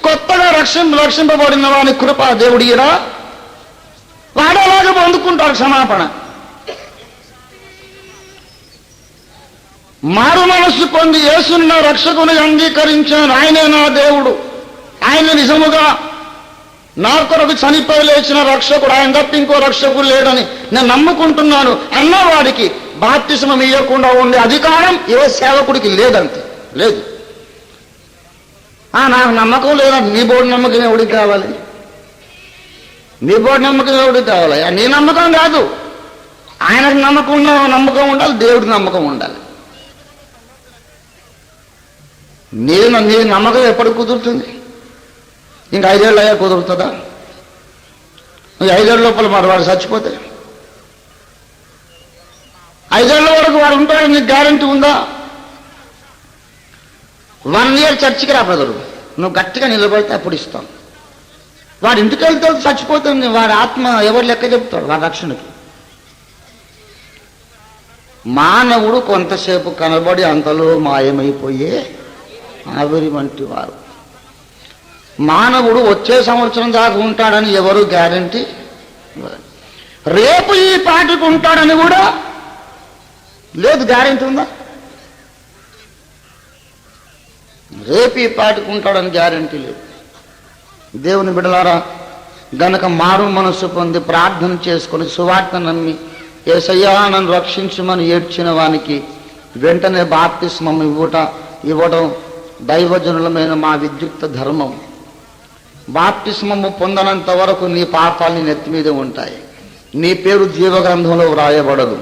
కొత్తగా రక్షింపబడిన వాని కృప దేవుడిరా, వాడేలాగా పొందుకుంటాడు క్షమాపణ. మారు మనస్సు పొంది యేసున్న రక్షకుని అంగీకరించాను, ఆయనే నా దేవుడు, ఆయన నిజముగా నా కొరకు చనిపోయి లేచిన రక్షకుడు, ఆయన తప్ప ఇంకో రక్షకుడు లేడని నేను నమ్ముకుంటున్నాను అన్నవాడికి బాప్తిస్మం ఇవ్వకుండా ఉండే అధికారం ఏ సేవకుడికి లేదంతే. లేదు. నాకు నమ్మకం లేదా? నీ బోర్డు నమ్మకం ఎవడికి కావాలి? నీ బోర్డు నమ్మకం ఎవడికి కావాలి? నీ నమ్మకం కాదు, ఆయనకు నమ్మకం ఉండాలి, దేవుడికి నమ్మకం ఉండాలి. నీ నమ్మకం ఎప్పుడు కుదురుతుంది? ఇంకా 5 ఏళ్ళు అయ్యా కుదురుతుందా? 5 ఏళ్ళ లోపల మరి వాడు చచ్చిపోతే 5 ఏళ్ళ వరకు వాడు ఉంటాడు, నీకు గ్యారంటీ ఉందా? 1 year చర్చికి రా బ్రదరు, నువ్వు గట్టిగా నిలబడితే అప్పుడు ఇస్తాం. వాడు ఇంటికి వెళ్తే చచ్చిపోతుంది, వాడి ఆత్మ ఎవరు లెక్క చెప్తాడు వాడి రక్షణకి? మానవుడు కొంతసేపు కనబడి అంతలో మాయమైపోయే ఆవిరి వంటి వారు. మానవుడు వచ్చే సంవత్సరం దాకా ఉంటాడని ఎవరు గ్యారంటీ? రేపు ఈ పాటికి ఉంటాడని కూడా లేదు, గ్యారంటీ ఉందా? రేపు ఈ పాటికి ఉంటాడని గ్యారంటీ లేదు. దేవుని బిడ్డలారా, గనక మారు మనస్సు పొంది ప్రార్థన చేసుకొని సువార్త నమ్మి యేసయ్యా నన్ను రక్షించమని ఏడ్చిన వానికి వెంటనే బాప్తిస్మం ఇవ్వడం దైవజనులమైన మా విద్యుక్త ధర్మం. బాప్తిస్మము పొందనంత వరకు నీ పాపాలు నెత్తి మీదే ఉంటాయి, నీ పేరు జీవగ్రంథంలో వ్రాయబడదు.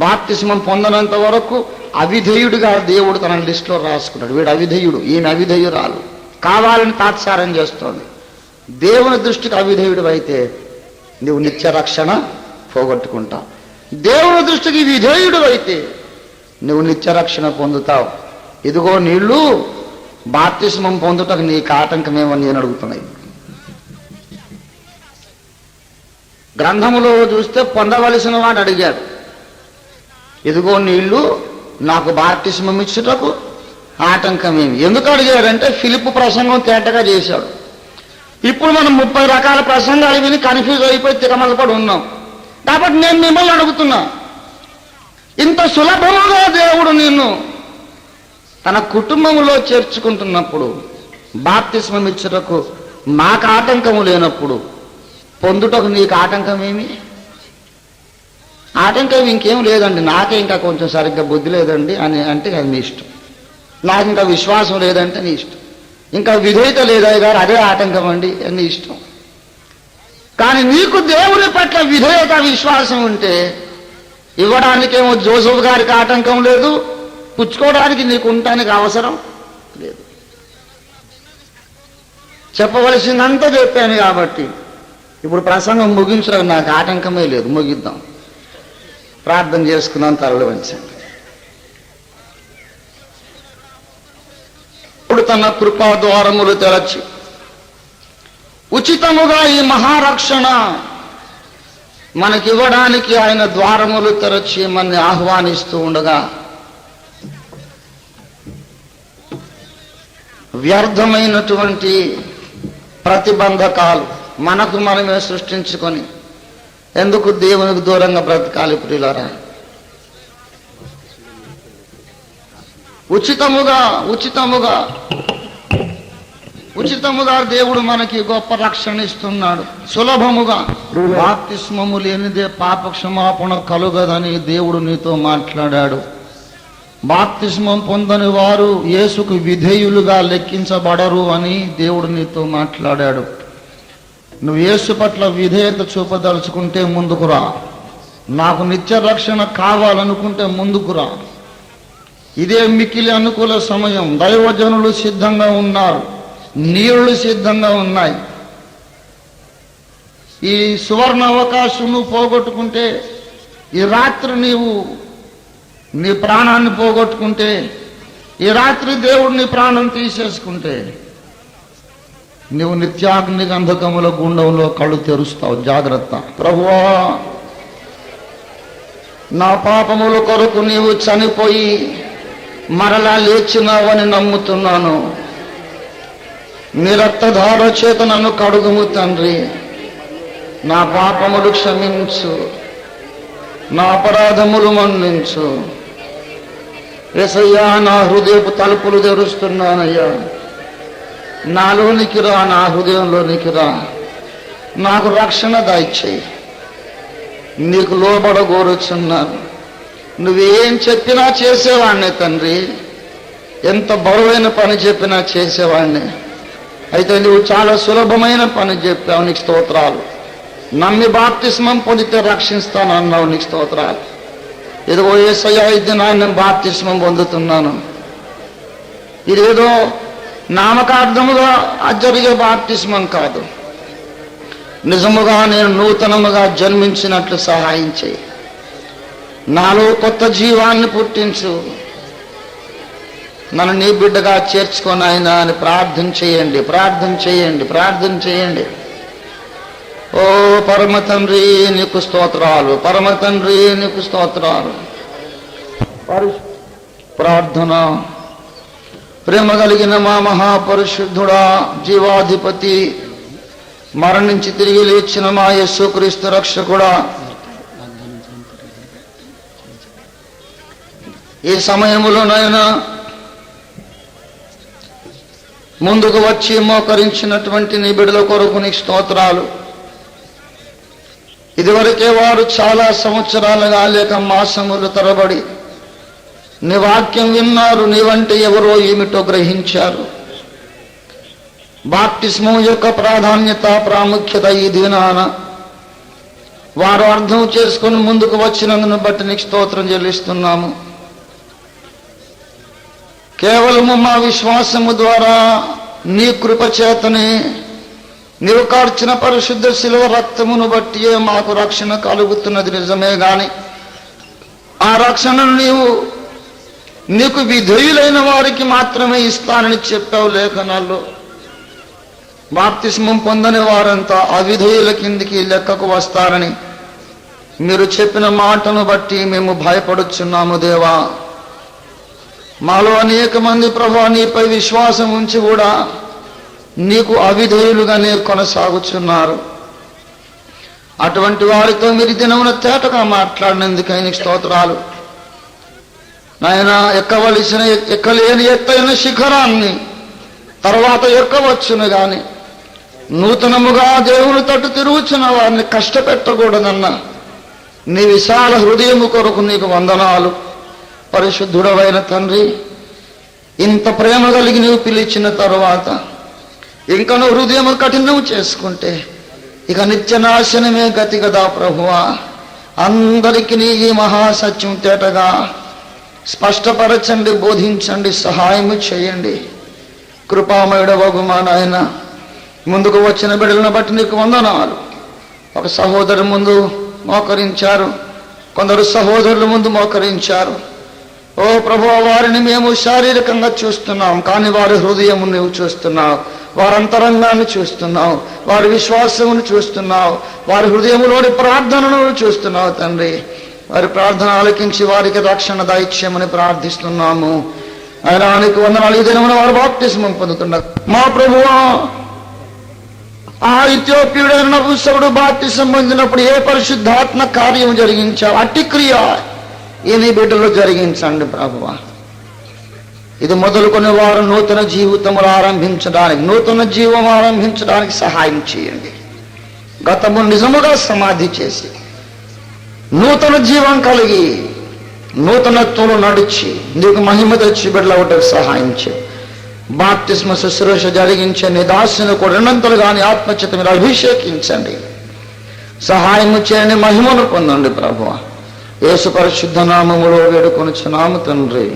బాప్తిస్మం పొందనంత వరకు అవిధేయుడిగా దేవుడు తన లిస్టులో రాసుకున్నాడు. వీడు అవిధేయుడు, ఈయన అవిధేయురాలు, కావాలని తాత్సారం చేస్తోంది. దేవుని దృష్టికి అవిధేయుడు అయితే నువ్వు నిత్య రక్షణ పోగొట్టుకుంటావు. దేవుని దృష్టికి విధేయుడు అయితే నువ్వు నిత్య రక్షణ పొందుతావు. ఇదిగో నీళ్లు బాప్తిస్మం పొందుటకు నీకు ఆటంకమేమని నేను అడుగుతున్నాయి. గ్రంథములో చూస్తే పొందవలసిన వాడు అడిగాడు, ఇదిగో నీళ్లు నాకు బాప్తిస్మం ఇచ్చుటకు ఆటంకమేమి? ఎందుకు అడిగాడంటే ఫిలిప్పు ప్రసంగం తేటగా చేశాడు. ఇప్పుడు మనం 30 రకాల ప్రసంగాలు విని కన్ఫ్యూజ్ అయిపోయి తికమలపడి ఉన్నాం. కాబట్టి నేను మిమ్మల్ని అడుగుతున్నా, ఇంత సులభముగా దేవుడు నిన్ను తన కుటుంబంలో చేర్చుకుంటున్నప్పుడు, బాప్తిస్మం ఇచ్చుటకు మాకు ఆటంకము లేనప్పుడు పొందుటకు నీకు ఆటంకమేమి? ఆటంకం ఇంకేం లేదండి, నాకే ఇంకా కొంచెం సరిగ్గా బుద్ధి లేదండి అని అంటే అది నీ ఇష్టం. నాకు ఇంకా విశ్వాసం లేదంటే నీ ఇష్టం. ఇంకా విధేయత లేదా గారు అదే ఆటంకం అండి అని నీ ఇష్టం. కానీ నీకు దేవుని పట్ల విధేయత విశ్వాసం ఉంటే ఇవ్వడానికేమో జోసెఫ్ గారికి ఆటంకం లేదు, పుచ్చుకోవడానికి నీకు ఉండటానికి అవసరం లేదు. చెప్పవలసిందంతా చెప్పాను కాబట్టి ఇప్పుడు ప్రసంగం ముగించడం నాకు ఆటంకమే లేదు. ముగిద్దాం, ప్రార్థన చేసుకున్నాం, తరలి వంచండి. ఇప్పుడు తన కృపా ద్వారములు తెరచి ఉచితముగా ఈ మహారక్షణ మనకివ్వడానికి ఆయన ద్వారములు తెరచి మనని ఆహ్వానిస్తూ ఉండగా వ్యర్థమైనటువంటి ప్రతిబంధకాలు మనకు మనమే సృష్టించుకొని ఎందుకు దేవునికి దూరంగా బ్రతకాలి ప్రియులారా? ఉచితముగా దేవుడు మనకి గొప్ప రక్షణ ఇస్తున్నాడు. సులభముగా బాప్తిస్మము లేనిదే పాప క్షమాపణ కలుగదని దేవుడు నీతో మాట్లాడాడు. బాప్తిస్మం పొందని వారు యేసుకు విధేయులుగా లెక్కించబడరు అని దేవుడు నీతో మాట్లాడాడు. నువ్వు యేసు పట్ల విధేయత చూపదలుచుకుంటే ముందుకు రా. నాకు నిత్య రక్షణ కావాలనుకుంటే ముందుకు రా. ఇదే మిక్కిలి అనుకూల సమయం. దైవజనులు సిద్ధంగా ఉన్నారు, నీళ్లు సిద్ధంగా ఉన్నాయి. ఈ సువర్ణ అవకాశం నువ్వు పోగొట్టుకుంటే, ఈ రాత్రి నీవు నీ ప్రాణాన్ని పోగొట్టుకుంటే, ఈ రాత్రి దేవుడు నీ ప్రాణం తీసేసుకుంటే, నువ్వు నిత్యాగ్ని గంధకముల గుండంలో కళ్ళు తెరుస్తావు. జాగ్రత్త. ప్రభువా, నా పాపముల కొరకు నీవు చనిపోయి మరలా లేచినావని నమ్ముతున్నాను. నీ రక్తధార చేత నన్ను కడుగుము తండ్రి. నా పాపములు క్షమించు, నా అపరాధములు మన్నించు. యేసయ్యా, నా హృదయపు తలుపులు తెరుస్తున్నానయ్యా. నాలోనికి రా, నా హృదయంలోనికి రా. నాకు రక్షణ దయచేయి. నీకు లోబడగోరుచున్నాను. నువ్వేం చెప్పినా చేసేవాడిని తండ్రి. ఎంత బరువైన పని చెప్పినా చేసేవాడిని. అయితే నువ్వు చాలా సులభమైన పని చెప్పావు. నీకు స్తోత్రాలు. నమ్మి బాప్తిస్మం పొందితే రక్షిస్తాను అన్నావు. నీకు స్తోత్రాలు. ఇదిగో యేసయ్యా, ఇది నేను బాప్తిస్మం పొందుతున్నాను. ఇదేదో నామకార్థముగా జరిగే బాప్తిస్మం కాదు. నిజముగా నేను నూతనముగా జన్మించినట్లు సహాయం చేయి. నాలో కొత్త జీవాన్ని పుట్టించు. నన్ను నీ బిడ్డగా చేర్చుకొని ఆయన అని ప్రార్థన చేయండి, ప్రార్థన చేయండి, ప్రార్థన చేయండి. ఓ పరమ తండ్రి, నీకు స్తోత్రాలు. పరమ తండ్రి, నీకు స్తోత్రాలు. ప్రార్థన. ప్రేమ కలిగిన మా మహాపరిశుద్ధుడా, జీవాధిపతి, మరణించి తిరిగి లేచిన మా యేసుక్రీస్తు రక్షకుడా, ఈ సమయంలోనైనా ముందుకు వచ్చి మోకరించినటువంటి నీ బిడ్డల కొరకు నీకు స్తోత్రాలు. ఇదివరకే వారు చాలా సంవత్సరాలుగా లేక మాసములు తరబడి నీ వాక్యం విన్నారు. నీవంటే ఎవరో ఏమిటో గ్రహించారు. బాప్తిస్మం యొక్క ప్రాధాన్యత, ప్రాముఖ్యత ఈ దినాన వారు అర్థం చేసుకుని ముందుకు వచ్చినందును బట్టి నీకు స్తోత్రం చెల్లిస్తున్నాము. కేవలము మా విశ్వాసము ద్వారా నీ కృప చేతనే నీవు కార్చిన పరిశుద్ధ శిలువ రక్తమును బట్టియే మాకు రక్షణ కలుగుతున్నది నిజమే గాని, ఆ రక్షణను నీకు విధేయులైన వారికి మాత్రమే ఇస్తానని చెప్పావు లేఖనాల్లో. బాప్తిస్మం పొందని వారంతా అవిధేయుల కిందికి లెక్కకు వస్తారని మీరు చెప్పిన మాటను బట్టి మేము భయపడుచున్నాము దేవా. మాలో అనేక మంది ప్రభువా నీపై విశ్వాసం ఉంచి కూడా నీకు అవిధేయులుగానే కొనసాగుచున్నారు. అటువంటి వారితో మీరు దినమున తేటగా మాట్లాడినందుకై నీకు స్తోత్రాలు. నాయన, ఎక్కలేని ఎత్తైన శిఖరాన్ని తర్వాత ఎక్కవచ్చును గాని నూతనముగా దేవుని తట్టు తిరుగుచున్న వారిని కష్టపెట్టకూడదన్న నీ విశాల హృదయము కొరకు నీకు వందనాలు. పరిశుద్ధుడవైన తండ్రి, ఇంత ప్రేమ కలిగి నీవు పిలిచిన తరువాత ఇంకను హృదయము కఠినం చేసుకుంటే ఇక నిత్య నాశనమే గతి కదా ప్రభువా. అందరికీ నీ ఈ మహాసత్యం తేటగా స్పష్టపరచండి, బోధించండి, సహాయము చేయండి. కృపామయుడవగు మా నాయన, ముందుకు వచ్చిన బిడ్డలను బట్టి నీకు వందనాలు. ఒక సహోదరు ముందు మోకరించారు, కొందరు సహోదరుల ముందు మోకరించారు. ఓ ప్రభువా, వారిని మేము శారీరకంగా చూస్తున్నాం, కానీ వారి హృదయము నువ్వు చూస్తున్నావు, వారి అంతరంగాన్ని చూస్తున్నావు, వారి విశ్వాసమును చూస్తున్నావు, వారి హృదయములోని ప్రార్థనను చూస్తున్నావు తండ్రి. వారి ప్రార్థన ఆలకించి వారికి రక్షణ దయచేయమని ప్రార్థిస్తున్నాము. ఆయనానికి వందనాలు. ఈ దినమున వారు బాప్తిస్మం పొందుతున్నారు. మా ప్రభువా, ఆ ఇథియోపియుడైన నపుంసకుడు బాప్తిస్మం పొందినప్పుడు ఏ పరిశుద్ధాత్మ కార్యం జరిగించావు, అట్టి క్రియ ఈ నీ బిడ్డలో జరిగించండి ప్రభువా. ఇది మొదలుకొని వారు నూతన జీవితములు ఆరంభించడానికి, నూతన జీవం ఆరంభించడానికి సహాయం చేయండి. గతము నిజముగా సమాధి చేసి నూతన జీవం కలిగి నూతనత్వంలో నడిచి నీకు మహిమ తెచ్చి బిడ్డలవటకు సహాయం చేయి. బాప్తిస్మ శుశ్రూష జరిగించే నీ దాసుని కూడా రెండంతలు కానీ ఆత్మచేత మీరు అభిషేకించండి. సహాయము చేయని మహిమను పొందండి ప్రభువా. యేసు పరిశుద్ధ నామములో వేడుకొనుచున్నాము తండ్రి.